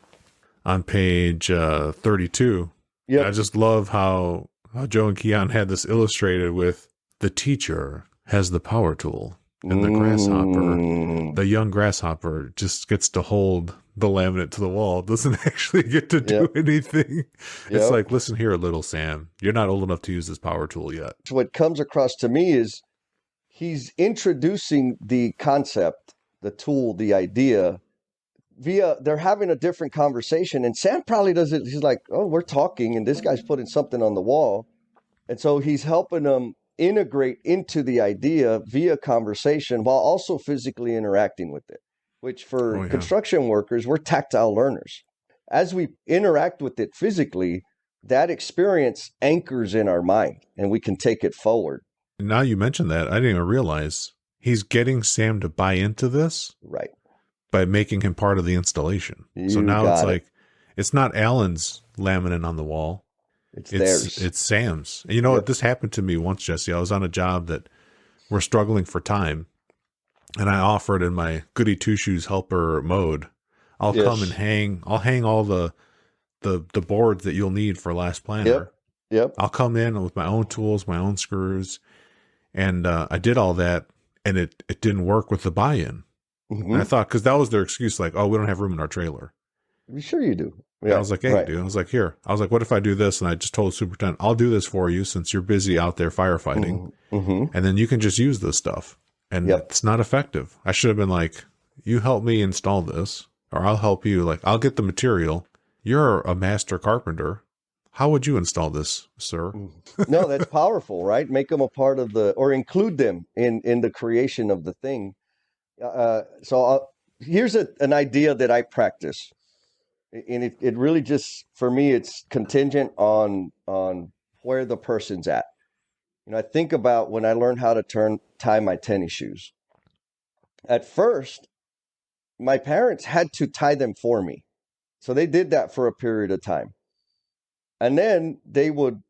on page 32. Yeah, I just love how Joe and Keon had this illustrated with the teacher has the power tool and the grasshopper, the young grasshopper just gets to hold the laminate to the wall, doesn't actually get to do anything. It's like, listen here, little Sam, you're not old enough to use this power tool yet. What comes across to me is he's introducing the concept, the tool, the idea via, they're having a different conversation, and Sam probably does it. He's like, oh, we're talking and this guy's putting something on the wall. And so he's helping them integrate into the idea via conversation while also physically interacting with it, which for construction workers, we're tactile learners. As we interact with it physically, that experience anchors in our mind and we can take it forward. Now you mentioned that, I didn't even realize he's getting Sam to buy into this. Right. By making him part of the installation. So now it's like, it's not Alan's laminate on the wall. It's theirs. It's Sam's. And you know what? This happened to me once, Jesse. I was on a job that we're struggling for time. And I offered in my goody two shoes helper mode, I'll come and I'll hang all the boards that you'll need for Last Planner. Yep. I'll come in with my own tools, my own screws. And I did all that, and it didn't work with the buy-in. And I thought, because that was their excuse, like, oh, we don't have room in our trailer. Sure you do. Yeah. I was like, hey, dude. I was like, here. I was like, what if I do this? And I just told the superintendent, I'll do this for you since you're busy out there firefighting. And then you can just use this stuff. And it's not effective. I should have been like, you help me install this, or I'll help you. Like, I'll get the material. You're a master carpenter. How would you install this, sir? No, that's powerful, right? Make them a part of or include them in the creation of the thing. Here's an idea that I practice, and it really just, for me, it's contingent on where the person's at. I think about when I learned how to tie my tennis shoes. At first, my parents had to tie them for me. So they did that for a period of time. And then they would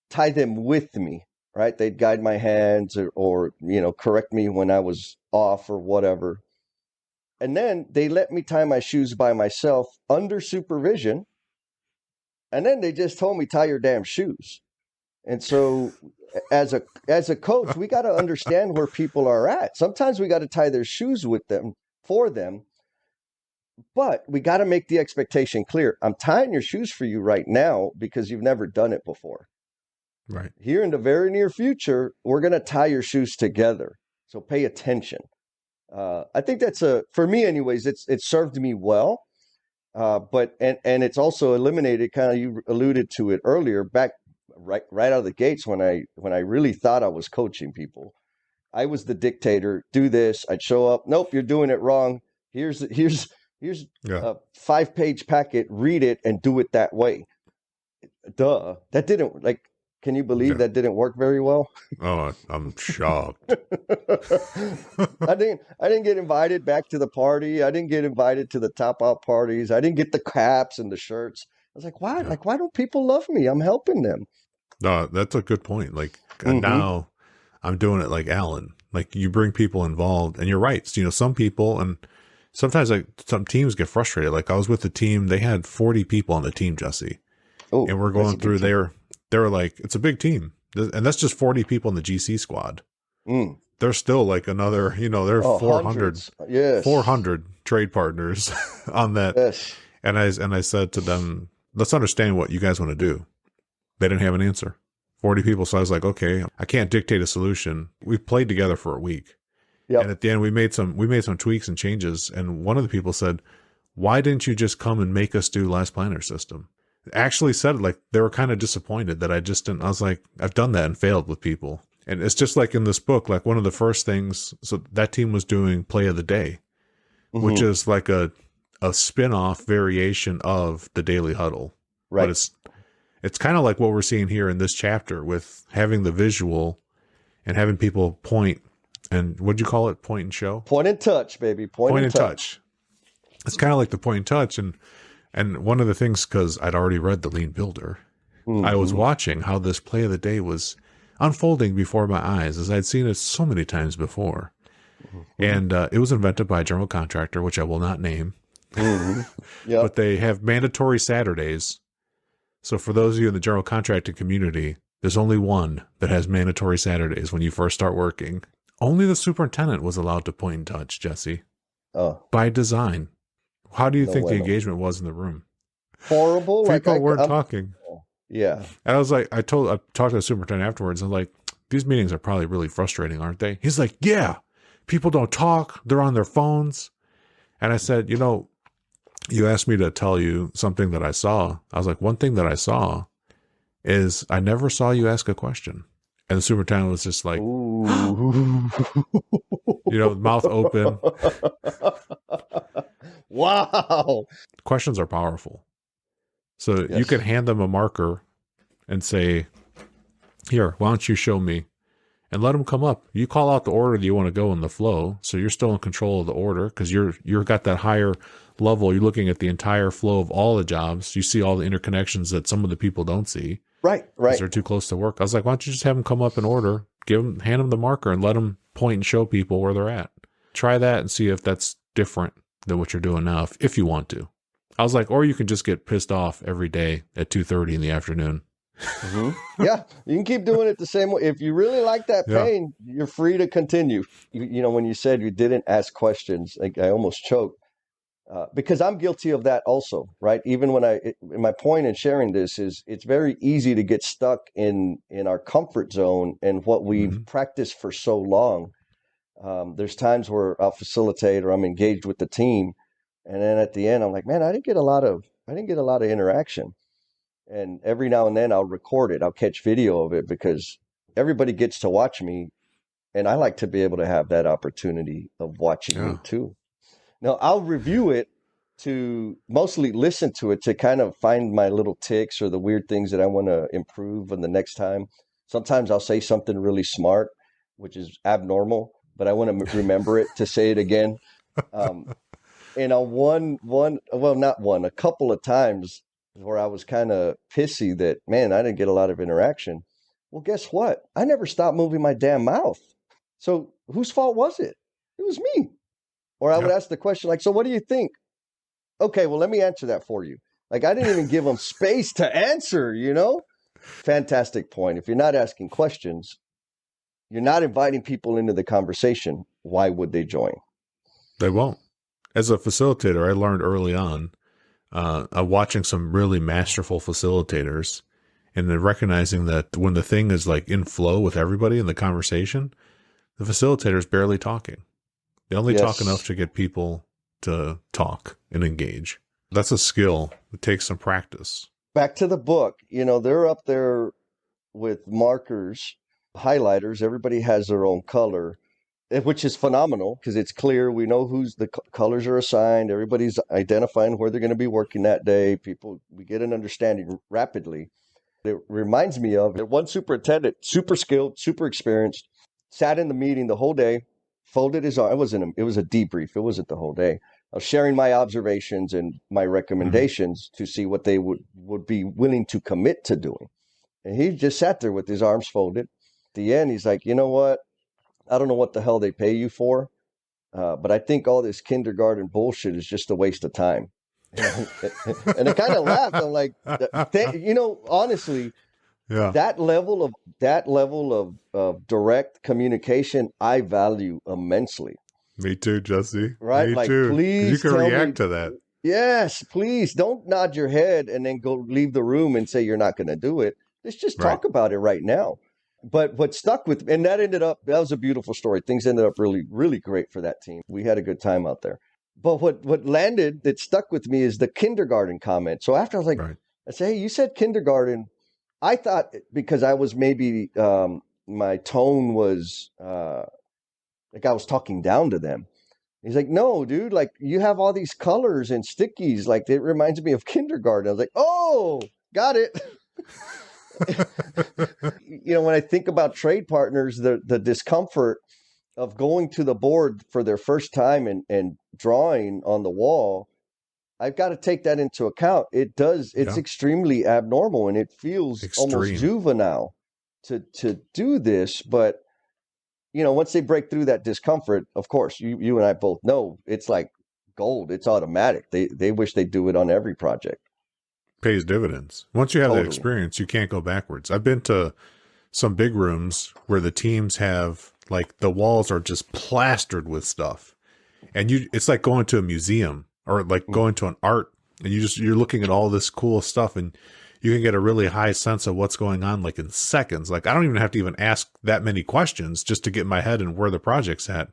tie them with me, right? They'd guide my hands or correct me when I was off or whatever. And then they let me tie my shoes by myself under supervision. And then they just told me, tie your damn shoes. And so as a coach, we got to understand where people are at. Sometimes we got to tie their shoes with them, for them. But we got to make the expectation clear. I'm tying your shoes for you right now because you've never done it before. Right. Here in the very near future, we're going to tie your shoes together. So pay attention. I think that's for me anyways, it served me well. But it's also eliminated, kind of, you alluded to it earlier, back right out of the gates when I really thought I was coaching people. I was the dictator. Do this. I'd show up. Nope, you're doing it wrong. Here's a 5-page packet. Read it and do it that way. Duh. That didn't, can you believe that didn't work very well? Oh, I'm shocked. I didn't get invited back to the party. I didn't get invited to the top out parties. I didn't get the caps and the shirts. I was like, why? Yeah. Why don't people love me? I'm helping them. No, that's a good point. And now I'm doing it like Alan. You bring people involved, and you're right. So, some people, and sometimes some teams get frustrated. I was with the team, they had 40 people on the team, Jesse. Oh, and we're going through there. They were like, it's a big team. And that's just 40 people in the GC squad. There's still another, there are 400, 400 trade partners on that. Yes. And I said to them, let's understand what you guys want to do. They didn't have an answer. 40 people. So I was like, okay, I can't dictate a solution. We played together for a week. Yep. And at the end we made some tweaks and changes. And one of the people said, why didn't you just come and make us do Last Planner system? Actually said it, they were kind of disappointed that I just didn't. I was like, I've done that and failed with people. And it's just like in this book, like one of the first things, so that team was doing play of the day, which is like a spin-off variation of the daily huddle. Right. But it's kind of like what we're seeing here in this chapter with having the visual and having people point and what'd you call it? Point and show? Point and touch, baby. Point and touch. It's kind of like the point and touch. And one of the things, because I'd already read The Lean Builder, I was watching how this play of the day was unfolding before my eyes as I'd seen it so many times before. And it was invented by a general contractor, which I will not name. But they have mandatory Saturdays. So for those of you in the general contracting community, there's only one that has mandatory Saturdays when you first start working. Only the superintendent was allowed to point and touch, Jesse. Oh. By design. How do you think the engagement was in the room? Horrible. People weren't talking. Yeah. And I was like, I talked to the superintendent afterwards. I'm like, these meetings are probably really frustrating, aren't they? He's like, yeah, people don't talk. They're on their phones. And I said, you asked me to tell you something that I saw. I was like, one thing that I saw is I never saw you ask a question. And the superintendent was just like, mouth open. Wow. Questions are powerful. So you could hand them a marker and say, here, why don't you show me? And let them come up. You call out the order that you want to go in the flow. So you're still in control of the order because you're got that higher level. You're looking at the entire flow of all the jobs. You see all the interconnections that some of the people don't see. Right. Because they're too close to work. I was like, why don't you just have them come up in order, hand them the marker and let them point and show people where they're at. Try that and see if that's different than what you're doing now, if you want to. I was like, or you can just get pissed off every day at 2:30 in the afternoon. Yeah, you can keep doing it the same way. If you really like that pain, you're free to continue. When you said you didn't ask questions, like I almost choked because I'm guilty of that also, right? Even when my point in sharing this is it's very easy to get stuck in our comfort zone and what we've practiced for so long. There's times where I'll facilitate or I'm engaged with the team. And then at the end, I'm like, man, I didn't get a lot of interaction. And every now and then I'll record it. I'll catch video of it because everybody gets to watch me. And I like to be able to have that opportunity of watching me too. Now I'll review it to mostly listen to it to kind of find my little ticks or the weird things that I want to improve on the next time. Sometimes I'll say something really smart, which is abnormal, but I want to remember it to say it again. And on a couple of times where I was kind of pissy that, man, I didn't get a lot of interaction. Well, guess what? I never stopped moving my damn mouth. So whose fault was it? It was me. Or I would ask the question like, so what do you think? Okay, well, let me answer that for you. Like I didn't even give them space to answer, Fantastic point. If you're not asking questions, you're not inviting people into the conversation. Why would they join? They won't. As a facilitator, I learned early on, watching some really masterful facilitators and then recognizing that when the thing is like in flow with everybody in the conversation, the facilitator is barely talking. They only talk enough to get people to talk and engage. That's a skill. It takes some practice. Back to the book, they're up there with markers, highlighters. Everybody has their own color, which is phenomenal because it's clear. We know who's the colors are assigned. Everybody's identifying where they're going to be working that day. We get an understanding rapidly. It reminds me of one superintendent, super skilled, super experienced, sat in the meeting the whole day, folded his arms. It was a debrief. It wasn't the whole day. I was sharing my observations and my recommendations to see what they would be willing to commit to doing. And he just sat there with his arms folded. At the end, he's like, you know what? I don't know what the hell they pay you for, but I think all this kindergarten bullshit is just a waste of time. And I kind of laughed. I'm like, honestly, that level of direct communication, I value immensely. Me too, Jesse. Right? Me too. Please you can react to that. Yes, please don't nod your head and then go leave the room and say you're not going to do it. Let's just talk about it right now. But what stuck with, and that was a beautiful story. Things ended up really, really great for that team. We had a good time out there. But what landed that stuck with me is the kindergarten comment. So after I was like, I said, hey, you said kindergarten. I thought because I was maybe my tone was like I was talking down to them. He's like, no, dude, like you have all these colors and stickies. Like it reminds me of kindergarten. I was like, oh, got it. When I think about trade partners, the discomfort of going to the board for their first time and drawing on the wall, I've got to take that into account. It's extremely abnormal and it feels almost juvenile to do this. But, once they break through that discomfort, of course, you and I both know it's like gold. It's automatic. They wish they'd do it on every project. Pays dividends. Once you have that experience, you can't go backwards. I've been to some big rooms where the teams have like the walls are just plastered with stuff. And it's like going to a museum or like going to an art and you're looking at all this cool stuff and you can get a really high sense of what's going on like in seconds. Like I don't even have to even ask that many questions just to get in my head and where the project's at.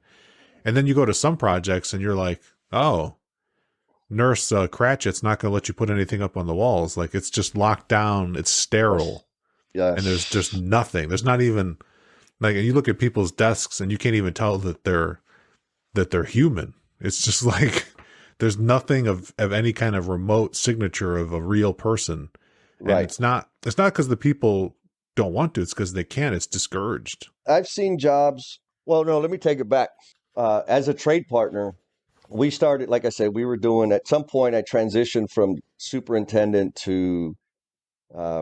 And then you go to some projects and you're like, oh, Nurse Cratchit's not going to let you put anything up on the walls. Like it's just locked down. It's sterile. Yeah. And there's just nothing. There's not even like, and you look at people's desks and you can't even tell that they're human. It's just like, there's nothing of any kind of remote signature of a real person. And right. It's not because the people don't want to, it's because they can't. It's discouraged. I've seen jobs. Well, no, let me take it back. As a trade partner, we started, like I said, we were doing, at some point I transitioned from superintendent to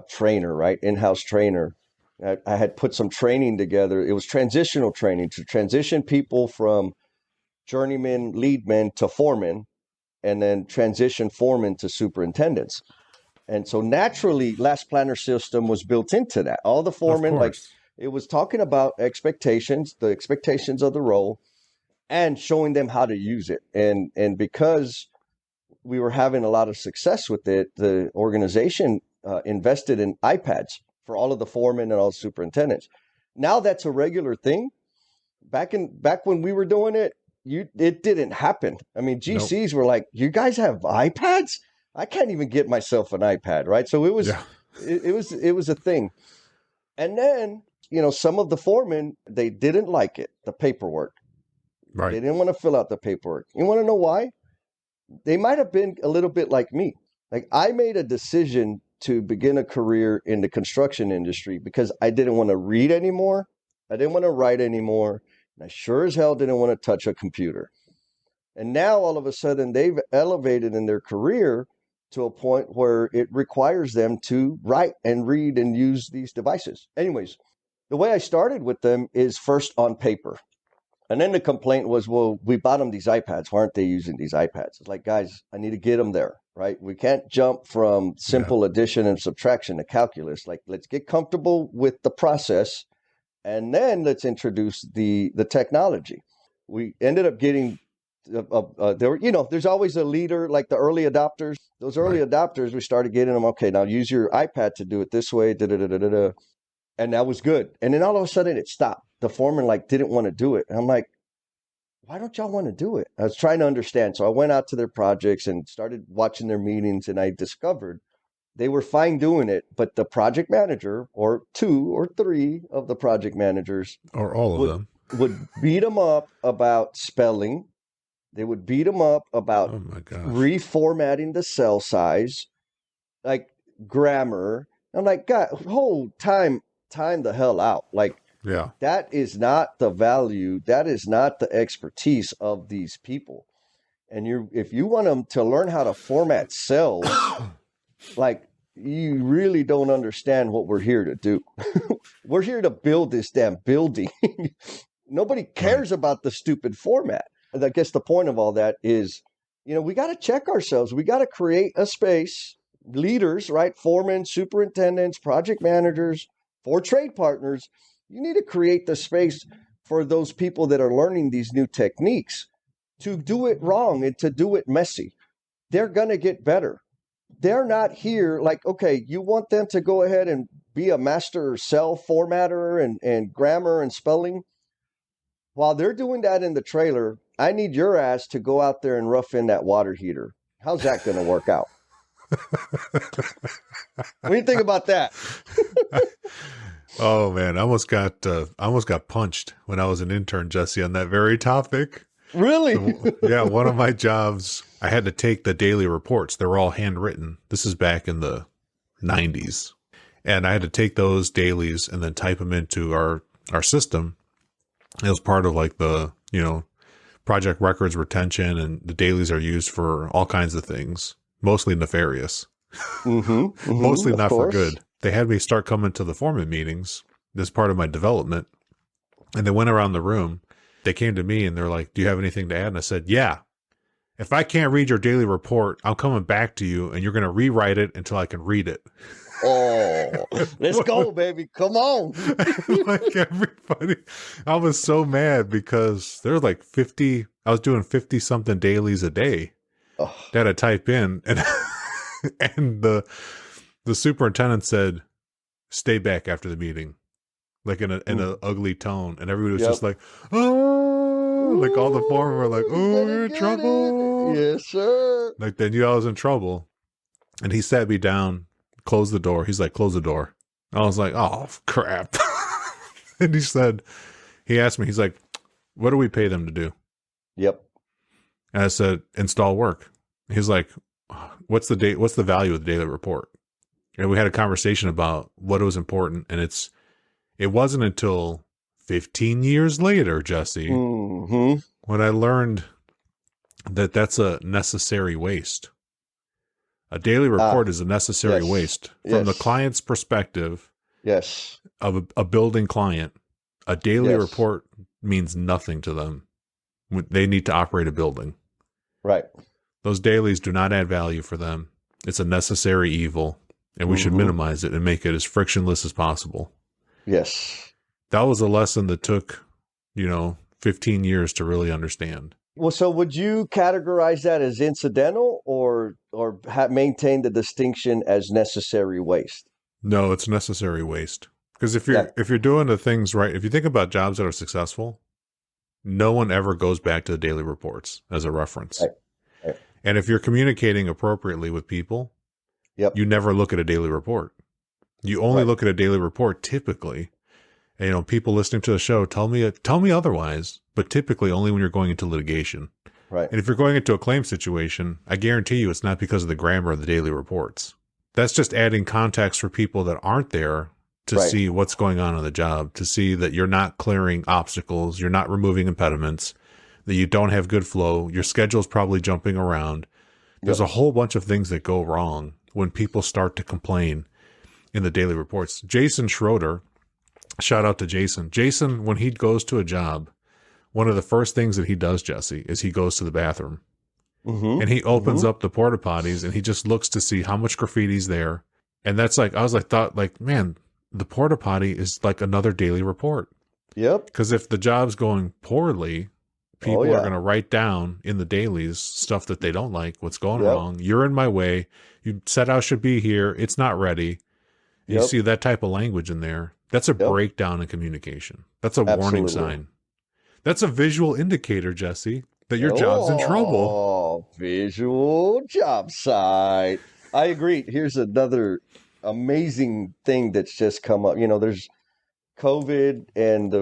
trainer, right? In-house trainer. I had put some training together. It was transitional training to transition people from journeyman, leadmen to foremen, and then transition foremen to superintendents. And so naturally, Last Planner system was built into that. All the foremen, like it was talking about expectations, the expectations of the role, and showing them how to use it. And because we were having a lot of success with it, the organization invested in iPads for all of the foremen and all the superintendents. Now that's a regular thing. Back when we were doing it, it didn't happen. I mean, GCs were like, "You guys have iPads? I can't even get myself an iPad," right? So it was it was a thing. And then, some of the foremen, they didn't like it, the paperwork. Right. They didn't want to fill out the paperwork. You want to know why? They might have been a little bit like me. Like I made a decision to begin a career in the construction industry because I didn't want to read anymore. I didn't want to write anymore. And I sure as hell didn't want to touch a computer. And now all of a sudden they've elevated in their career to a point where it requires them to write and read and use these devices. Anyways, the way I started with them is first on paper. And then the complaint was, well, we bought them these iPads. Why aren't they using these iPads? It's like, guys, I need to get them there, right? We can't jump from simple addition and subtraction to calculus. Like, let's get comfortable with the process, and then let's introduce the technology. We ended up getting, there's always a leader, like the early adopters. Those early adopters, we started getting them, okay, now use your iPad to do it this way, da-da-da-da-da-da. And that was good. And then all of a sudden it stopped. The foreman didn't want to do it. And I'm like, why don't y'all want to do it? I was trying to understand. So I went out to their projects and started watching their meetings, and I discovered they were fine doing it, but the project manager, or 2 or 3 of the project managers, or all of them, would beat them up about spelling. They would beat them up about reformatting the cell size, like grammar. I'm like, God, hold time the hell out. Like, that is not the value. That is not the expertise of these people. And if you want them to learn how to format cells, like, you really don't understand what we're here to do. We're here to build this damn building. Nobody cares about the stupid format. And I guess the point of all that is, we got to check ourselves. We got to create a space. Leaders, right? Foremen, superintendents, project managers, for trade partners. You need to create the space for those people that are learning these new techniques to do it wrong and to do it messy. They're going to get better. They're not here like, okay, you want them to go ahead and be a master cell formatter and grammar and spelling. While they're doing that in the trailer, I need your ass to go out there and rough in that water heater. How's that going to work out? What do you think about that? Oh man, I almost got punched when I was an intern, Jesse, on that very topic. Really? So, yeah, one of my jobs, I had to take the daily reports. They were all handwritten. This is back in the 90s. And I had to take those dailies and then type them into our system. It was part of like the, project records retention, and the dailies are used for all kinds of things, mostly nefarious, mostly not for good. They had me start coming to the foreman meetings as part of my development. And they went around the room. They came to me and they're like, do you have anything to add? And I said, yeah. If I can't read your daily report, I'm coming back to you and you're going to rewrite it until I can read it. Oh, let's go, baby. Come on. Like everybody, I was so mad because there's like 50, I was doing 50 something dailies a day that I type in. And, and the superintendent said, stay back after the meeting, like in an ugly tone. And everybody was just like, oh, like all the foremen were like, oh, you're in trouble. Yes, sir. Like they knew I was in trouble. And he sat me down, closed the door. He's like, close the door. I was like, oh, crap. And he asked me, he's like, what do we pay them to do? Yep. And I said, install work. He's like, what's the value of the daily report? And we had a conversation about what was important. And it wasn't until 15 years later, Jesse, when I learned that that's a necessary waste. A daily report is a necessary waste. From the client's perspective, of a building client, a daily report means nothing to them. They need to operate a building. Right. Those dailies do not add value for them. It's a necessary evil, and we should minimize it and make it as frictionless as possible. Yes. That was a lesson that took, 15 years to really understand. Well, so would you categorize that as incidental or maintain the distinction as necessary waste? No, it's necessary waste. Because if you're doing the things right, if you think about jobs that are successful, no one ever goes back to the daily reports as a reference. Right. And if you're communicating appropriately with people, you never look at a daily report. You only look at a daily report typically. And, people listening to the show, tell me otherwise, but typically only when you're going into litigation. Right. And if you're going into a claim situation, I guarantee you it's not because of the grammar of the daily reports. That's just adding context for people that aren't there to see what's going on the job, to see that you're not clearing obstacles, you're not removing impediments, that you don't have good flow, your schedule's probably jumping around. There's a whole bunch of things that go wrong when people start to complain in the daily reports. Jason Schroeder, shout out to Jason. Jason, when he goes to a job, one of the first things that he does, Jesse, is he goes to the bathroom. And he opens up the porta potties and he just looks to see how much graffiti's there. And that's like, man, the porta potty is like another daily report. Yep. Because if the job's going poorly, people are going to write down in the dailies stuff that they don't like, what's going wrong. You're in my way. You said I should be here. It's not ready. You see that type of language in there. That's a breakdown in communication. That's a warning sign. That's a visual indicator, Jesse, that your job's in trouble. Oh, visual job site. I agree. Here's another amazing thing that's just come up. There's COVID and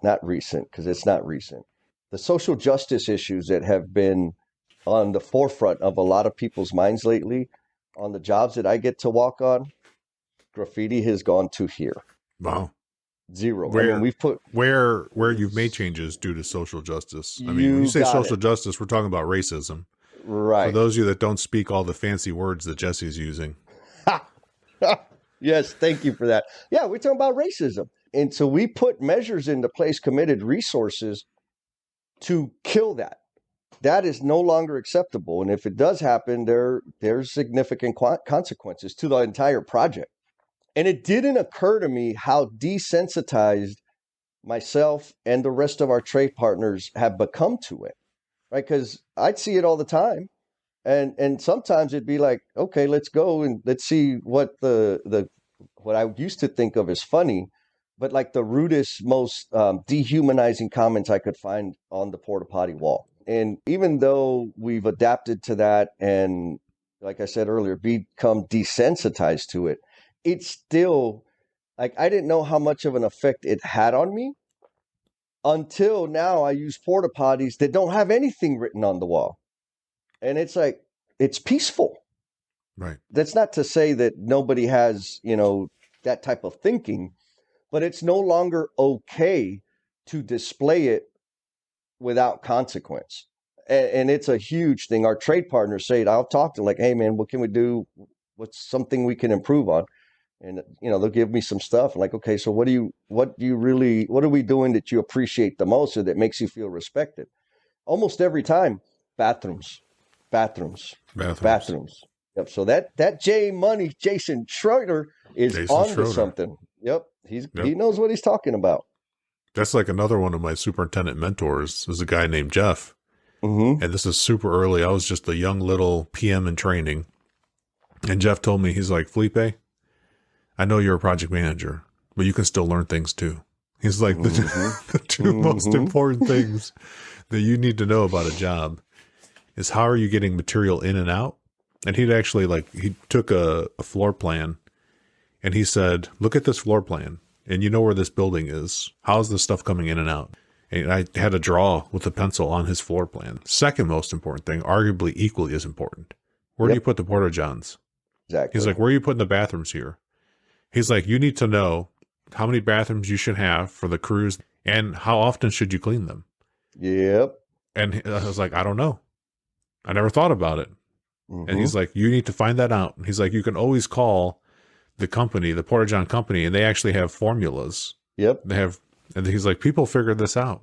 not recent, because it's not recent, the social justice issues that have been on the forefront of a lot of people's minds lately. On the jobs that I get to walk on, graffiti has gone to here. Wow. Zero. Where you've made changes due to social justice. I mean, when you say social justice, we're talking about racism. Right. For those of you that don't speak all the fancy words that Jesse's using. Yes, thank you for that. Yeah, we're talking about racism. And so we put measures into place, committed resources to kill that. That is no longer acceptable. And if it does happen, there's significant consequences to the entire project. And it didn't occur to me how desensitized myself and the rest of our trade partners have become to it, right? Because I'd see it all the time. And sometimes it'd be like, okay, let's go and let's see what what I used to think of as funny, but like the rudest, most dehumanizing comments I could find on the porta potty wall. And even though we've adapted to that and, like I said earlier, become desensitized to it, it's still Like, I didn't know how much of an effect it had on me until now. I use porta potties that don't have anything written on the wall. And it's like, it's peaceful. Right. That's not to say that nobody has, that type of thinking, but it's no longer okay to display it without consequence. And it's a huge thing. Our trade partners say it. I'll talk to them like, hey man, what can we do? What's something we can improve on? And they'll give me some stuff. I'm like, okay, so what are we doing that you appreciate the most or that makes you feel respected? Almost every time, bathrooms. Yep. So that Jason Schroeder is on to something. Yep. He knows what he's talking about. That's like another one of my superintendent mentors is a guy named Jeff. Mm-hmm. And this is super early. I was just a young little PM in training. And Jeff told me, he's like, Felipe, I know you're a project manager, but you can still learn things too. He's like, the two most important things that you need to know about a job is how are you getting material in and out? And he took a floor plan and he said, look at this floor plan and you know where this building is. How's the stuff coming in and out? And I had to draw with a pencil on his floor plan. Second most important thing, arguably equally as important. Where do you put the porta johns? Exactly. He's like, where are you putting the bathrooms here? He's like, you need to know how many bathrooms you should have for the crews and how often should you clean them? Yep. And I was like, I don't know. I never thought about it. Mm-hmm. And he's like, you need to find that out. He's like, you can always call the company, the porta john company, and they actually have formulas. Yep. And he's like, people figure this out.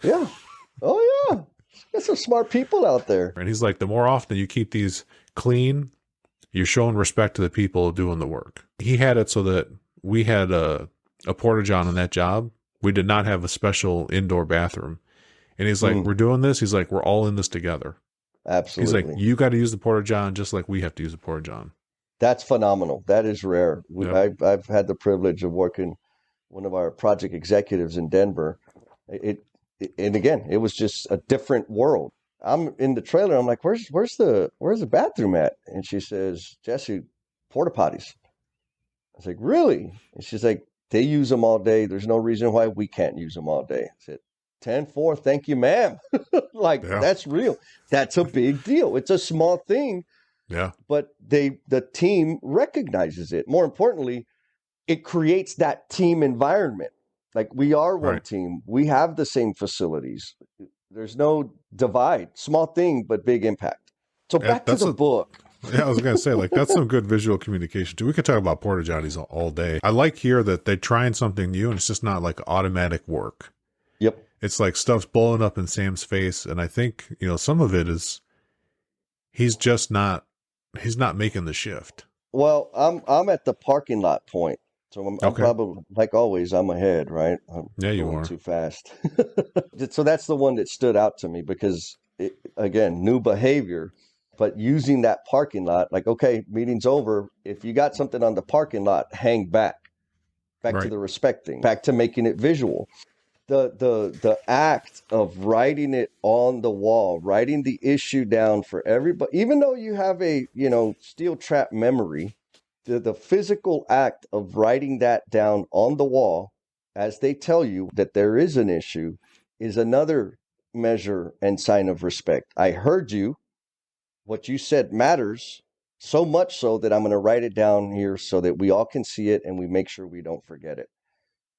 Yeah. Oh yeah. There's some smart people out there. And he's like, the more often you keep these clean, you're showing respect to the people doing the work. He had it so that we had a porta john on that job. We did not have a special indoor bathroom. And he's like, we're doing this. He's like, we're all in this together. Absolutely. He's like, you got to use the porta john just like we have to use the porta john. That's phenomenal. That is rare. I've had the privilege of working one of our project executives in Denver. And again, it was just a different world. I'm in the trailer. I'm like, where's the bathroom at? And she says, Jesse, porta potties. I was like, really? And she's like, they use them all day. There's no reason why we can't use them all day. I said, 10-4, thank you, ma'am. That's real. That's a big deal. It's a small thing. Yeah. But the team recognizes it. More importantly, it creates that team environment. Like we are one team. We have the same facilities. There's no divide. Small thing, but big impact. So back to the book. Yeah, I was going to say, that's some good visual communication too. We could talk about porta johns all day. I like here that they're trying something new and it's just not like automatic work. Yep. It's like stuff's blowing up in Sam's face. And I think, some of it is he's not making the shift. Well, I'm at the parking lot point. So I'm probably, like always, I'm ahead, right? You are. Too fast. So that's the one that stood out to me because, again, new behavior, but using that parking lot, like, okay, meeting's over. If you got something on the parking lot, hang back to the respecting, back to making it visual. The act of writing it on the wall, writing the issue down for everybody, even though you have a, steel trap memory, the physical act of writing that down on the wall as they tell you that there is an issue is another measure and sign of respect. I heard you. What you said matters so much so that I'm going to write it down here so that we all can see it and we make sure we don't forget it.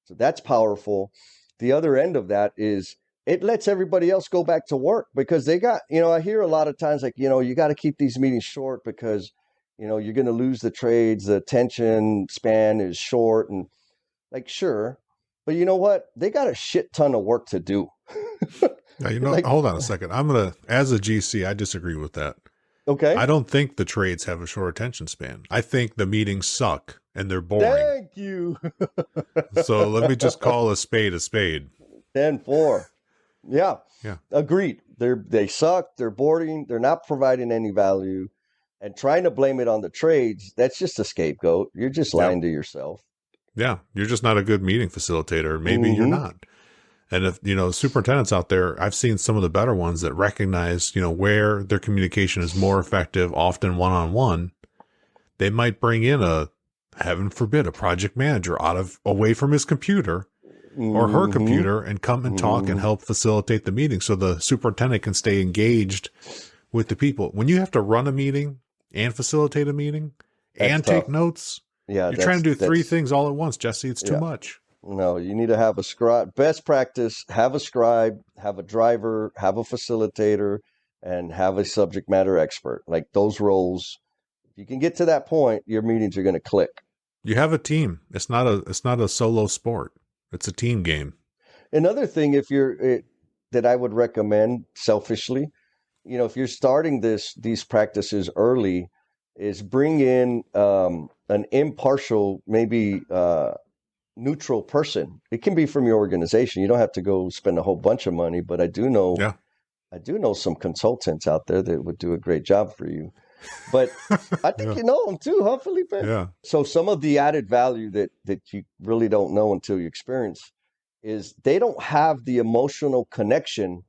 So that's powerful. The other end of that is it lets everybody else go back to work because they got, I hear a lot of times like, you got to keep these meetings short because you're going to lose the trades. The attention span is short and like, sure. But you know what? They got a shit ton of work to do. Now, hold on a second. As a GC, I disagree with that. Okay. I don't think the trades have a short attention span. I think the meetings suck and they're boring. Thank you. So let me just call a spade a spade. 10-4. Yeah. Yeah. Agreed. They suck. They're boring. They're not providing any value. And trying to blame it on the trades, that's just a scapegoat. You're just lying to yourself. Yeah. You're just not a good meeting facilitator. Maybe you're not. And if, superintendents out there, I've seen some of the better ones that recognize, where their communication is more effective, often one-on-one. They might bring in a heaven forbid, a project manager away from his computer or her computer and come and talk and help facilitate the meeting so the superintendent can stay engaged with the people. When you have to run a meeting and facilitate a meeting and take notes, you're trying to do three things all at once, Jesse. It's too much. No, you need to have a scribe. Best practice, have a scribe, have a driver, have a facilitator, and have a subject matter expert. Like those roles, if you can get to that point, your meetings are going to click. You have a team. It's not a solo sport. It's a team game. Another thing, that I would recommend selfishly, if you're starting these practices early, is bring in an impartial, maybe neutral person. It can be from your organization. You don't have to go spend a whole bunch of money, but I do know some consultants out there that would do a great job for you. But I think you know them too, huh, Felipe? Yeah. So some of the added value that you really don't know until you experience is they don't have the emotional connection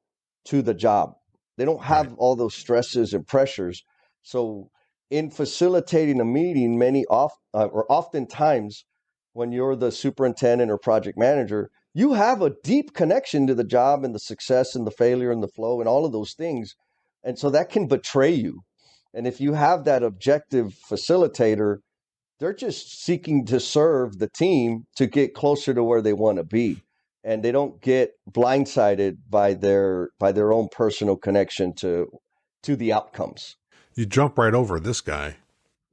to the job. They don't have all those stresses and pressures. So in facilitating a meeting, oftentimes when you're the superintendent or project manager, you have a deep connection to the job and the success and the failure and the flow and all of those things. And so that can betray you. And if you have that objective facilitator, they're just seeking to serve the team to get closer to where they want to be. And they don't get blindsided by their own personal connection to the outcomes. You jump right over this guy,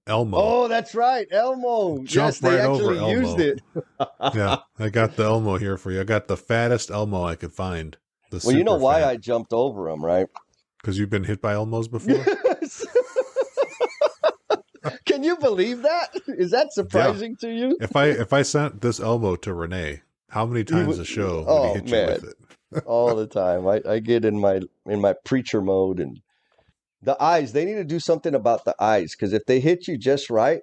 Elmo. Oh, that's right, Elmo. Jump they right actually over used Elmo. it. Yeah, I got the Elmo here for you. I got the fattest Elmo I could find. Well, you know why I jumped over him, right? Because you've been hit by Elmos before? Yes. Can you believe that? Is that surprising to you? If I sent this Elmo to Renee, how many times a show would he hit you with it? All the time. I get in my preacher mode, and the eyes, they need to do something about the eyes, because if they hit you just right,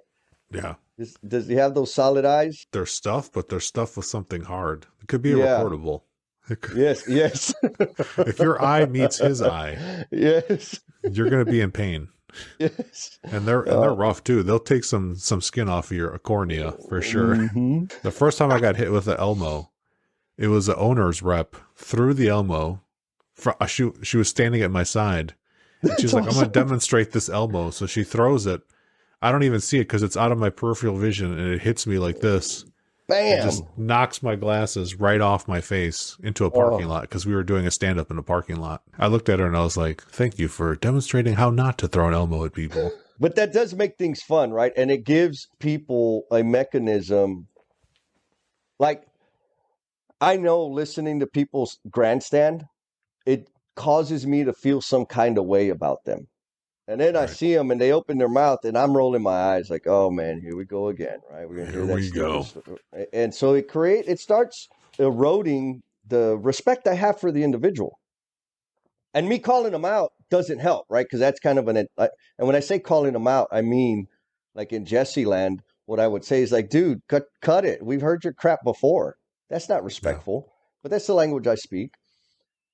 does he have those solid eyes? They're stuffed, but they're stuffed with something hard. It could be a recordable. Yes. If your eye meets his eye, you're going to be in pain. Yes. And they're rough too. They'll take some skin off of your cornea for sure. Mm-hmm. The first time I got hit with the Elmo, it was the owner's rep threw the Elmo. She was standing at my side. And she's like, I'm going to demonstrate this Elmo. So she throws it. I don't even see it because it's out of my peripheral vision, and it hits me like this. Bam! It just knocks my glasses right off my face into a parking lot, because we were doing a stand-up in a parking lot. I looked at her and I was like, thank you for demonstrating how not to throw an Elmo at people. But that does make things fun, right? And it gives people a mechanism. Like, I know listening to people's grandstand, it causes me to feel some kind of way about them. And then I see them and they open their mouth and I'm rolling my eyes like, oh man, here we go again, right? We're gonna hear that story. And so it starts eroding the respect I have for the individual. And me calling them out doesn't help, right? Because that's kind of and when I say calling them out, I mean, like in Jesse land, what I would say is like, dude, cut it. We've heard your crap before. That's not respectful, but that's the language I speak.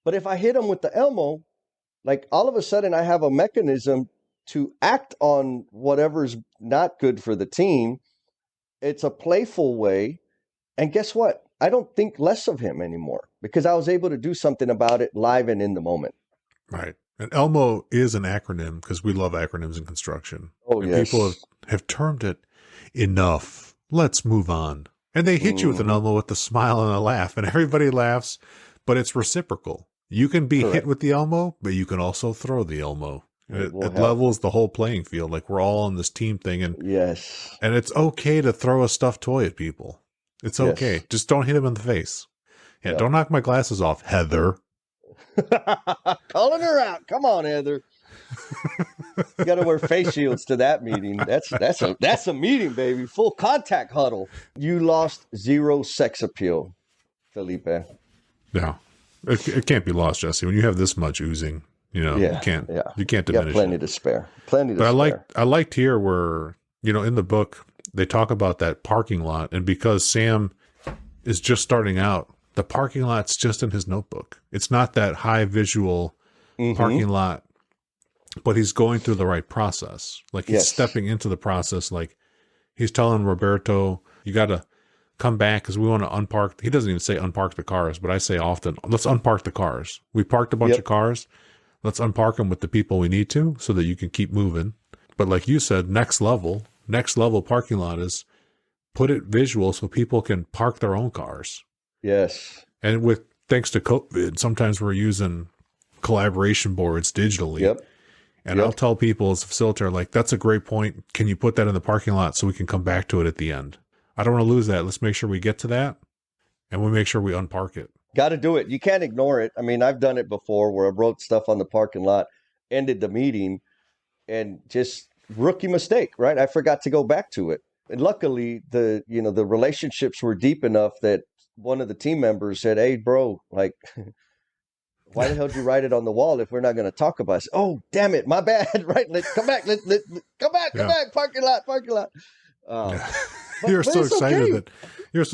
But if I hit them with the Elmo, like all of a sudden I have a mechanism to act on whatever's not good for the team. It's a playful way. And guess what? I don't think less of him anymore because I was able to do something about it live and in the moment. Right. And Elmo is an acronym because we love acronyms in construction. Oh, and yes. People have termed it enough. Let's move on. And they hit you with an Elmo with a smile and a laugh, and everybody laughs, but it's reciprocal. You can be hit with the Elmo, but you can also throw the Elmo. It levels the whole playing field. Like we're all on this team thing. And and it's okay to throw a stuffed toy at people. It's okay. Yes. Just don't hit them in the face. Yeah, don't knock my glasses off, Heather. Calling her out. Come on, Heather. You got to wear face shields to that meeting. That's a meeting, baby. Full contact huddle. You lost 0 sex appeal, Felipe. Yeah. It can't be lost, Jesse. When you have this much oozing, you can't diminish you got plenty to spare. But I liked here where, in the book, they talk about that parking lot. And because Sam is just starting out, the parking lot's just in his notebook. It's not that high visual parking lot, but he's going through the right process. Like he's stepping into the process. Like he's telling Roberto, you got to come back because we want to unpark. He doesn't even say unpark the cars, but I say often, let's unpark the cars. We parked a bunch of cars. Let's unpark them with the people we need to so that you can keep moving. But like you said, next level parking lot is put it visual so people can park their own cars. Yes. And with thanks to COVID, sometimes we're using collaboration boards digitally. Yep. And I'll tell people as a facilitator, like, that's a great point. Can you put that in the parking lot so we can come back to it at the end? I don't want to lose that. Let's make sure we get to that, and we make sure we unpark it. Got to do it. You can't ignore it. I mean, I've done it before where I wrote stuff on the parking lot, ended the meeting, and just rookie mistake, right? I forgot to go back to it. And luckily, the relationships were deep enough that one of the team members said, "Hey, bro, like, why the hell did you write it on the wall if we're not going to talk about it?" Oh, damn it, my bad. Right? Let's come back. Let's come back. Parking lot. You're so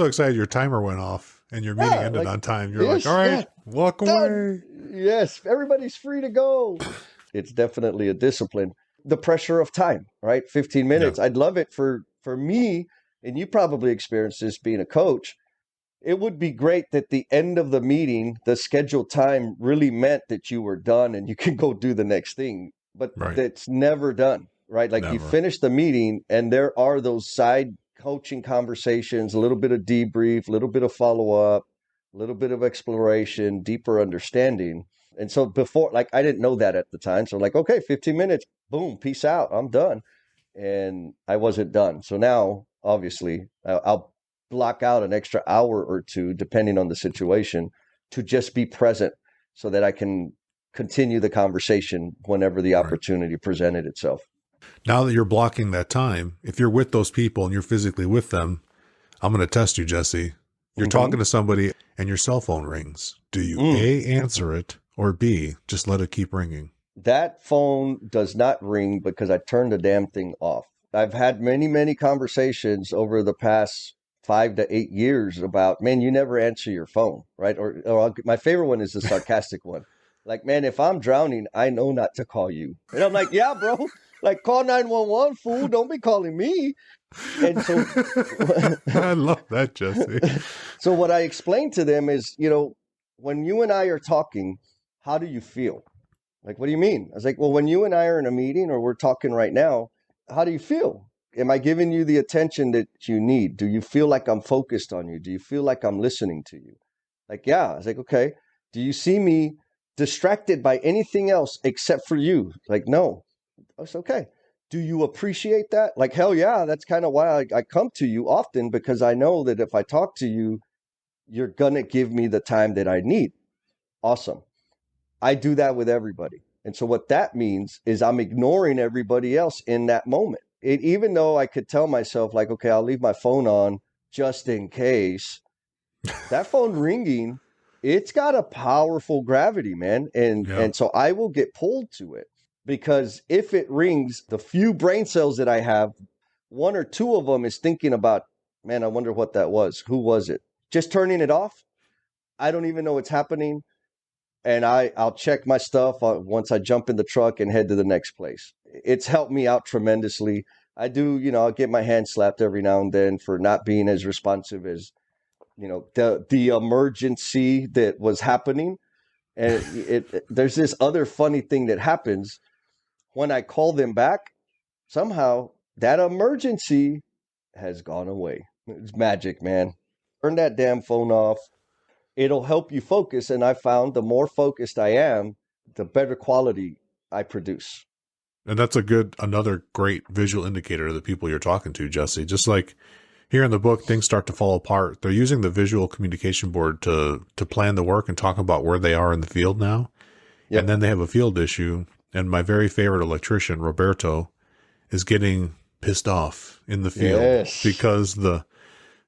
excited your timer went off and your meeting ended on time. You're like, all right, walk away. Yes, everybody's free to go. It's definitely a discipline. The pressure of time, right? 15 minutes. I'd love it for me, and you probably experienced this being a coach. It would be great that the end of the meeting, the scheduled time really meant that you were done and you can go do the next thing. But that's never done, right? Like you finish the meeting and there are those side coaching conversations, a little bit of debrief, a little bit of follow-up, a little bit of exploration, deeper understanding. And so before, like, I didn't know that at the time. So like, okay, 15 minutes, boom, peace out, I'm done. And I wasn't done. So now, obviously, I'll block out an extra hour or two, depending on the situation, to just be present so that I can continue the conversation whenever the opportunity presented itself. Now that you're blocking that time, if you're with those people and you're physically with them, I'm going to test you, Jesse. You're talking to somebody and your cell phone rings. Do you A, answer it, or B, just let it keep ringing? That phone does not ring because I turned the damn thing off. I've had many, many conversations over the past 5 to 8 years about, man, you never answer your phone, right? Or my favorite one is the sarcastic one. Like, man, if I'm drowning, I know not to call you. And I'm like, yeah, bro, like call 911, fool. Don't be calling me. And so I love that, Jesse. So what I explained to them is, when you and I are talking, how do you feel? Like, what do you mean? I was like, well, when you and I are in a meeting or we're talking right now, how do you feel? Am I giving you the attention that you need? Do you feel like I'm focused on you? Do you feel like I'm listening to you? Like, yeah. I was like, okay. Do you see me distracted by anything else except for you? Like, no. I said, okay. Do you appreciate that? Like, hell yeah. That's kind of why I come to you often, because I know that if I talk to you, you're going to give me the time that I need. Awesome. I do that with everybody. And so what that means is I'm ignoring everybody else in that moment. Even though I could tell myself, like, okay, I'll leave my phone on just in case, that phone ringing, it's got a powerful gravity, man. And so I will get pulled to it, because if it rings, the few brain cells that I have, 1 or 2 of them is thinking about, man, I wonder what that was. Who was it? Just turning it off. I don't even know what's happening. And I'll check my stuff once I jump in the truck and head to the next place. It's helped me out tremendously. I do, I'll get my hand slapped every now and then for not being as responsive as, the emergency that was happening. And there's this other funny thing that happens when I call them back. Somehow that emergency has gone away. It's magic, man. Turn that damn phone off. It'll help you focus. And I found the more focused I am, the better quality I produce. And that's another great visual indicator of the people you're talking to, Jesse. Just like here in the book, things start to fall apart. They're using the visual communication board to plan the work and talk about where they are in the field now. Yep. And then they have a field issue. And my very favorite electrician, Roberto, is getting pissed off in the field because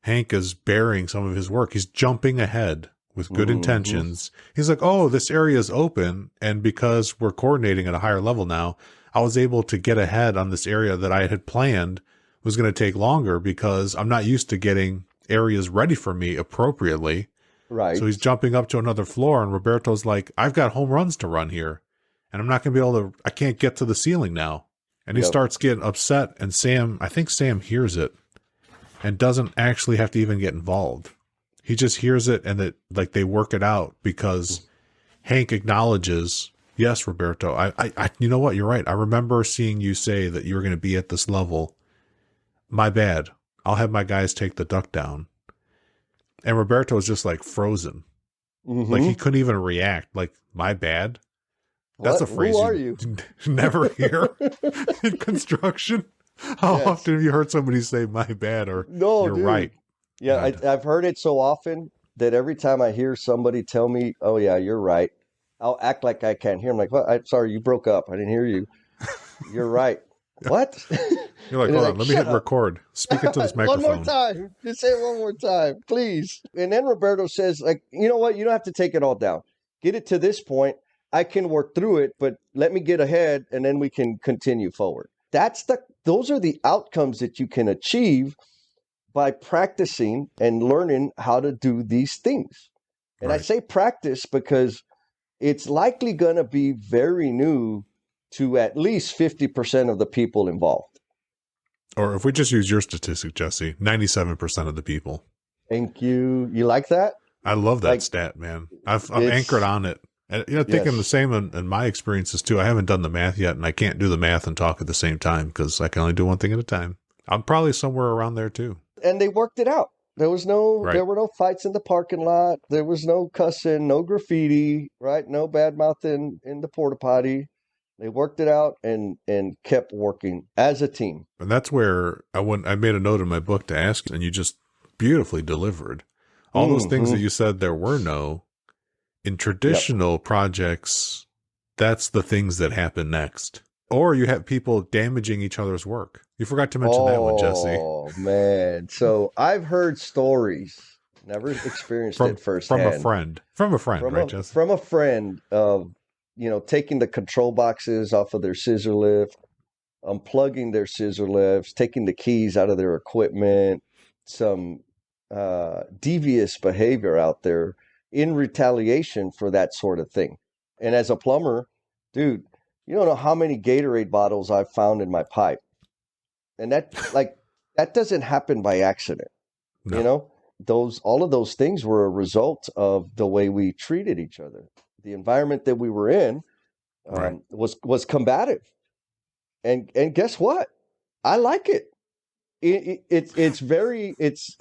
Hank is bearing some of his work. He's jumping ahead with good intentions. He's like, oh, this area is open. And because we're coordinating at a higher level now, I was able to get ahead on this area that I had planned was going to take longer because I'm not used to getting areas ready for me appropriately. Right. So he's jumping up to another floor, and Roberto's like, I've got home runs to run here, and I'm not going to be I can't get to the ceiling now. And he starts getting upset, and I think Sam hears it. and doesn't actually have to even get involved. He just hears it and that like they work it out because Hank acknowledges, yes, Roberto, I you know what? You're right. I remember seeing you say that you were going to be at this level. My bad. I'll have my guys take the duck down. And Roberto was just like frozen. Like he couldn't even react. Like, my bad. That's a phrase Who are you? Never hear in construction. How often have you heard somebody say my bad or no, you're dude. right? Yeah, I've heard it so often that every time I hear somebody tell me, oh, yeah, you're right, I'll act like I can't hear. I'm like, what? I'm sorry, you broke up. I didn't hear you. You're right. What? You're like, hold on, let me hit record. Speak into this microphone. One more time. Just say it one more time, please. And then Roberto says, like, you know what? You don't have to take it all down. Get it to this point. I can work through it, but let me get ahead and then we can continue forward. Those are the outcomes that you can achieve by practicing and learning how to do these things. And I say practice because it's likely going to be very new to at least 50% of the people involved. Or if we just use your statistic, Jesse, 97% of the people. Thank you. You like that? I love that stat, man. I'm anchored on it. And, thinking the same in my experiences too. I haven't done the math yet, and I can't do the math and talk at the same time because I can only do one thing at a time. I'm probably somewhere around there too. And they worked it out. There were no fights in the parking lot. There was no cussing, no graffiti, right? No bad mouthing in the porta potty. They worked it out and kept working as a team. And that's where I made a note in my book to ask, and you just beautifully delivered. All those things that you said there were no. In traditional projects, that's the things that happen next. Or you have people damaging each other's work. You forgot to mention that one, Jesse. Oh, man. So I've heard stories. Never experienced it firsthand. From a friend, right, Jesse? From a friend of, taking the control boxes off of their scissor lift, unplugging their scissor lifts, taking the keys out of their equipment, some devious behavior out there in retaliation for that sort of thing. And as a plumber, dude, you don't know how many Gatorade bottles I've found in my pipe. And that doesn't happen by accident. No. All of those things were a result of the way we treated each other. The environment that we were in was combative. And guess what? I like it.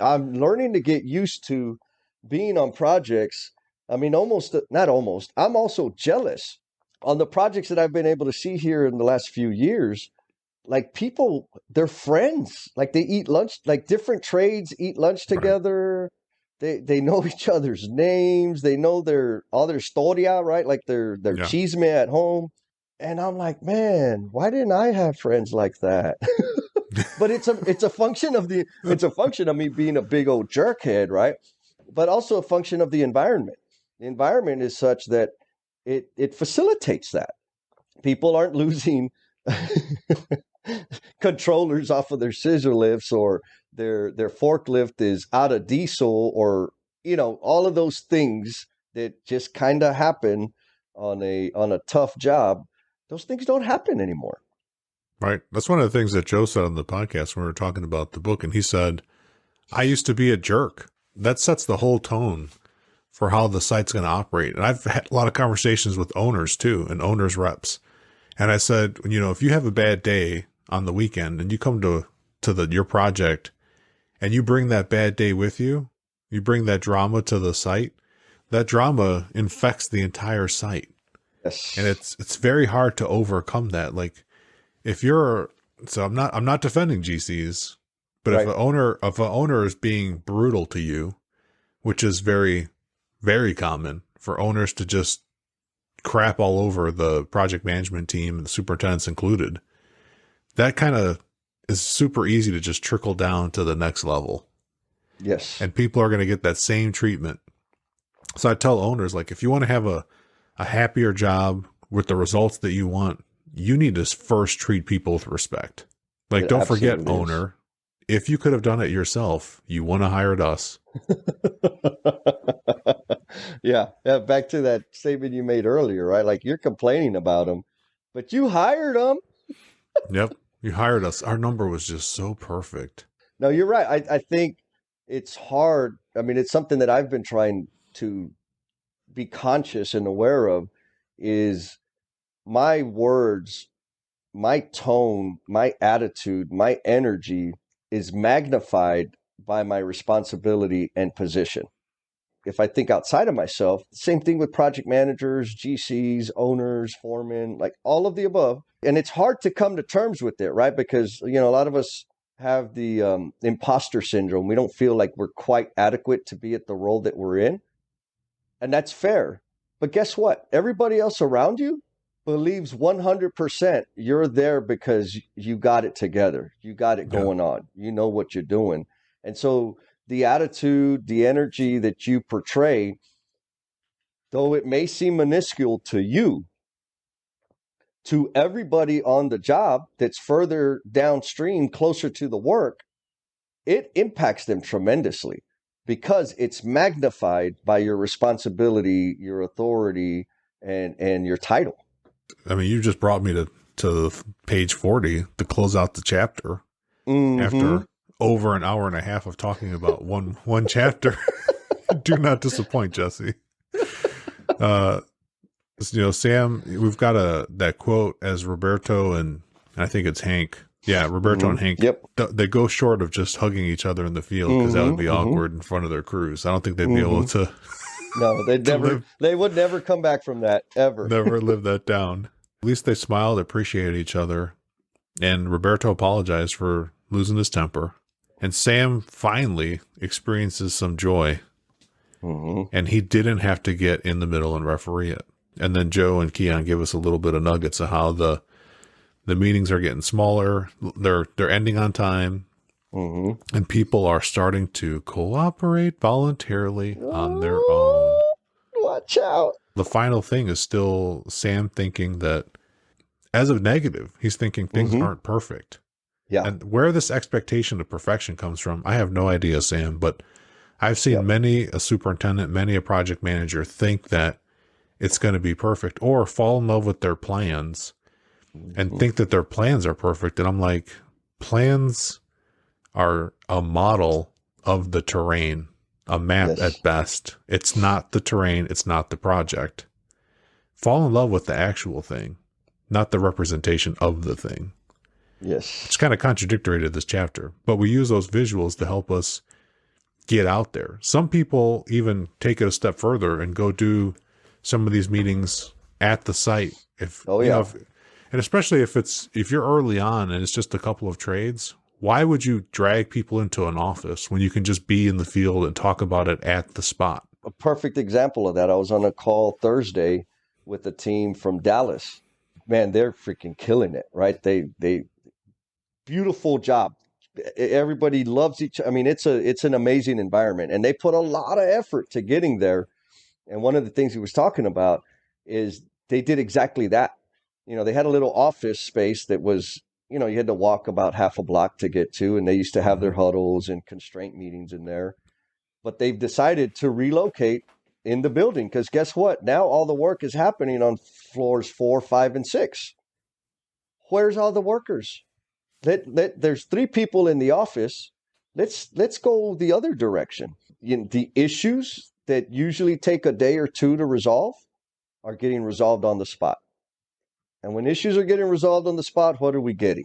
I'm learning to get used to being on projects. I mean, I'm also jealous on the projects that I've been able to see here in the last few years. Like people, they're friends. Like they eat lunch, like different trades eat lunch together. They know each other's names. They know all their historia, right? Like their chisme at home. And I'm like, man, why didn't I have friends like that? But it's a function of me being a big old jerkhead, right? But also a function of the environment. The environment is such that it facilitates that. People aren't losing controllers off of their scissor lifts, or their forklift is out of diesel, or all of those things that just kind of happen on a tough job. Those things don't happen anymore. Right. That's one of the things that Joe said on the podcast when we were talking about the book. And he said, I used to be a jerk. That sets the whole tone for how the site's going to operate. And I've had a lot of conversations with owners too, and owners reps. And I said, if you have a bad day on the weekend and you come to your project and you bring that bad day with you, you bring that drama to the site, that drama infects the entire site. Yes. And it's very hard to overcome that. Like I'm not defending GCs, but if an owner is being brutal to you, which is very, very common for owners to just crap all over the project management team and the superintendents included, that kind of is super easy to just trickle down to the next level. Yes. And people are going to get that same treatment. So I tell owners, like, if you want to have a happier job with the results that you want, you need to first treat people with respect. Like, don't forget, owner, if you could have done it yourself, you wouldn't have hired us. Yeah. Back to that statement you made earlier, right? Like, you're complaining about them, but you hired them. Yep. You hired us. Our number was just so perfect. No, you're right. I think it's hard. I mean, it's something that I've been trying to be conscious and aware of is my words, my tone, my attitude, my energy is magnified by my responsibility and position. If I think outside of myself, same thing with project managers, GCs, owners, foremen, like all of the above. And it's hard to come to terms with it, right? Because, a lot of us have the imposter syndrome. We don't feel like we're quite adequate to be at the role that we're in. And that's fair. But guess what? Everybody else around you believes 100% you're there because you got it together. You got it going on. You know what you're doing. And so the attitude, the energy that you portray, though it may seem minuscule to you, to everybody on the job that's further downstream, closer to the work, it impacts them tremendously because it's magnified by your responsibility, your authority, and your title. I mean, you just brought me to page 40 to close out the chapter after over an hour and a half of talking about one chapter. Do not disappoint, Jesse. Sam, we've got that quote as Roberto and I think it's Hank. Yeah, Roberto and Hank. Yep. They go short of just hugging each other in the field because that would be awkward in front of their crews. I don't think they'd be able to. No, they would never come back from that ever. Never live that down. At least they smiled, appreciated each other. And Roberto apologized for losing his temper. And Sam finally experiences some joy. And he didn't have to get in the middle and referee it. And then Joe and Keon give us a little bit of nuggets of how the meetings are getting smaller. They're ending on time. And people are starting to cooperate voluntarily on their own. Watch out. The final thing is still Sam thinking that as a negative, he's thinking things aren't perfect. Yeah. And where this expectation of perfection comes from, I have no idea, Sam, but I've seen many a superintendent, many a project manager think that it's going to be perfect or fall in love with their plans and think that their plans are perfect. And I'm like, plans are a model of the terrain, a map at best. It's not the terrain. It's not the project. Fall in love with the actual thing, not the representation of the thing. Yes. It's kind of contradictory to this chapter, but we use those visuals to help us get out there. Some people even take it a step further and go do some of these meetings at the site. And especially if you're early on and it's just a couple of trades, why would you drag people into an office when you can just be in the field and talk about it at the spot? A perfect example of that. I was on a call Thursday with a team from Dallas. Man, they're freaking killing it, right? They beautiful job. Everybody loves each. I mean, it's an amazing environment, and they put a lot of effort to getting there. And one of the things he was talking about is they did exactly that. They had a little office space that was, you had to walk about half a block to get to, and they used to have their huddles and constraint meetings in there. But they've decided to relocate in the building because guess what? Now all the work is happening on floors 4, 5, and 6. Where's all the workers? There's 3 people in the office. Let's go the other direction. The issues that usually take a day or two to resolve are getting resolved on the spot. And when issues are getting resolved on the spot, what are we getting?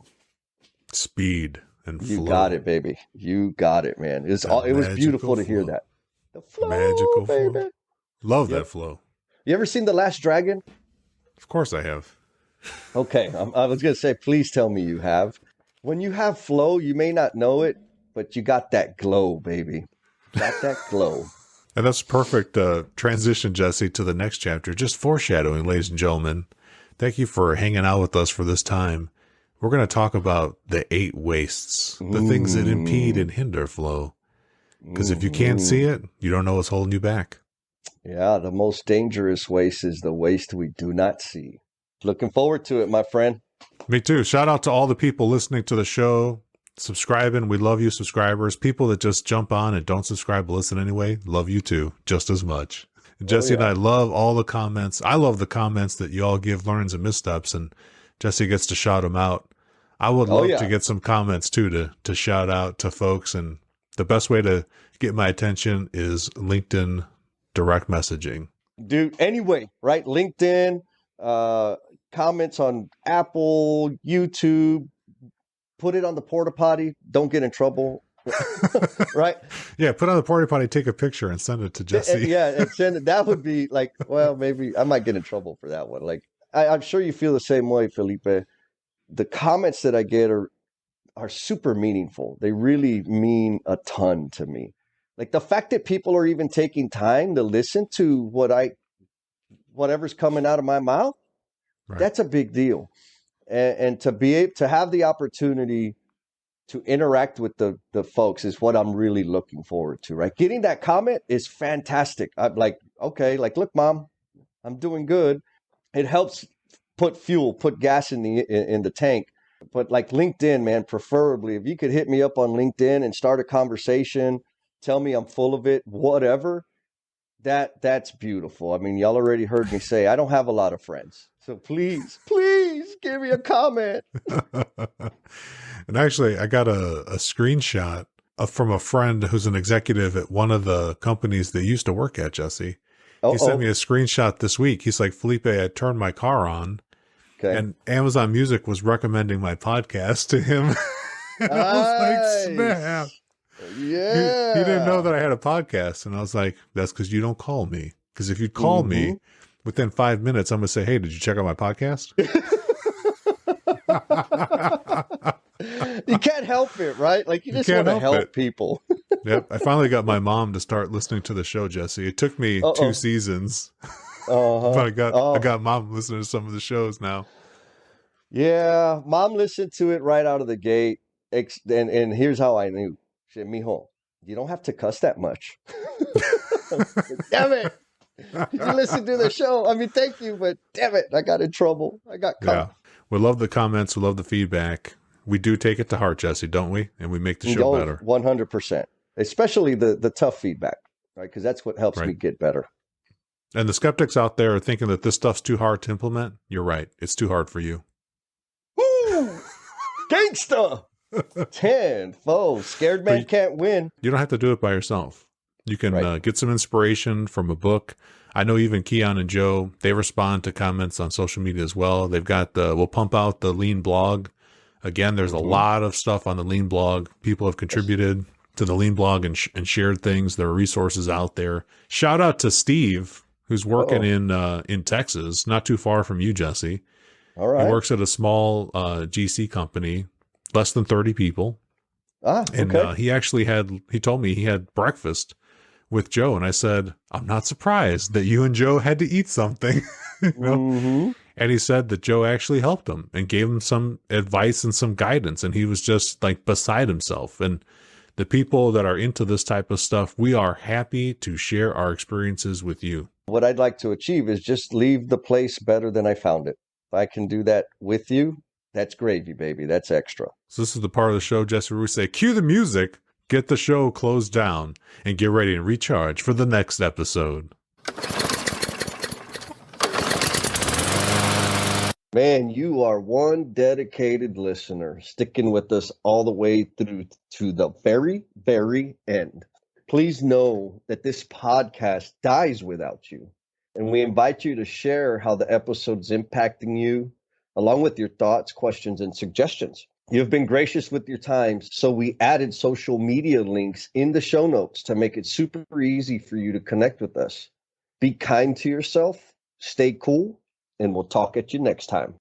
Speed and flow. You got it, baby. You got it, man. It was beautiful to hear that. The flow, magical baby. Flow. Love that flow. You ever seen The Last Dragon? Of course I have. Okay. I was going to say, please tell me you have. When you have flow, you may not know it, but you got that glow, baby. Got that glow. And that's perfect transition, Jesse, to the next chapter. Just foreshadowing, ladies and gentlemen. Thank you for hanging out with us for this time. We're going to talk about the 8 wastes, the things that impede and hinder flow. Because if you can't see it, you don't know what's holding you back. Yeah, the most dangerous waste is the waste we do not see. Looking forward to it, my friend. Me too. Shout out to all the people listening to the show, subscribing. We love you, subscribers. People that just jump on and don't subscribe but listen anyway, love you too, just as much. Jesse and I love all the comments. I love the comments that you all give learnings and missteps, and Jesse gets to shout them out I would Oh, love yeah. to get some comments too to shout out to folks. And the best way to get my attention is LinkedIn direct messaging. Dude, anyway, right? LinkedIn, comments on Apple, YouTube, put it on the porta potty. Don't get in trouble. Right? Yeah, put on the porta potty, take a picture, and send it to Jesse. Yeah, and send it. That would be like, well, maybe I might get in trouble for that one. Like, I'm sure you feel the same way, Felipe. The comments that I get are super meaningful. They really mean a ton to me. Like the fact that people are even taking time to listen to whatever's coming out of my mouth, Right. that's a big deal. And to be able to have the opportunity to interact with the folks is what I'm really looking forward to, right? Getting that comment is fantastic. I'm like, okay, like, look, Mom, I'm doing good. It helps put gas in the tank. But like LinkedIn, man, preferably, if you could hit me up on LinkedIn and start a conversation, tell me I'm full of it, whatever, that's beautiful. I mean, y'all already heard me say I don't have a lot of friends. So please give me a comment. And actually, I got a screenshot from a friend who's an executive at one of the companies that used to work at, Jesse. He sent me a screenshot this week. He's like, Felipe, I turned my car on. Okay. And Amazon Music was recommending my podcast to him. And I was like, snap. Yeah. He didn't know that I had a podcast. And I was like, that's because you don't call me. Because if you'd call me within 5 minutes, I'm going to say, hey, did you check out my podcast? You can't help it, right? Like you just want to help people. Yep. I finally got my mom to start listening to the show, Jesse. It took me 2 seasons. But I got Mom listening to some of the shows now. Yeah, Mom listened to it right out of the gate. And here's how I knew. She said, mijo, you don't have to cuss that much. Damn it. Did you listen to the show? I mean, thank you, but damn it, I got in trouble. I got caught. Yeah. We love the comments. We love the feedback. We do take it to heart, Jesse, don't we? And we make the show better. 100%. Especially the tough feedback, right? Because that's what helps me get better. And the skeptics out there are thinking that this stuff's too hard to implement. You're right. It's too hard for you. Woo! Gangsta! 10 foes. Scared man can't win. You don't have to do it by yourself. You can get some inspiration from a book. I know even Keon and Joe, they respond to comments on social media as well. They've got we'll pump out the Lean blog. Again, there's a lot of stuff on the Lean blog. People have contributed to the Lean blog and shared things. There are resources out there. Shout out to Steve, who's working in Texas, not too far from you, Jesse. All right. He works at a small GC company, less than 30 people. And he told me he had breakfast with Joe. And I said, I'm not surprised that you and Joe had to eat something. You know? And he said that Joe actually helped him and gave him some advice and some guidance. And he was just like beside himself. And the people that are into this type of stuff, we are happy to share our experiences with you. What I'd like to achieve is just leave the place better than I found it. If I can do that with you, that's gravy, baby. That's extra. So this is the part of the show, Jesse, where we say, cue the music, get the show closed down, and get ready to recharge for the next episode. Man, you are one dedicated listener, sticking with us all the way through to the very, very end. Please know that this podcast dies without you. And we invite you to share how the episode's impacting you, along with your thoughts, questions, and suggestions. You've been gracious with your time, so we added social media links in the show notes to make it super easy for you to connect with us. Be kind to yourself, stay cool, and we'll talk at you next time.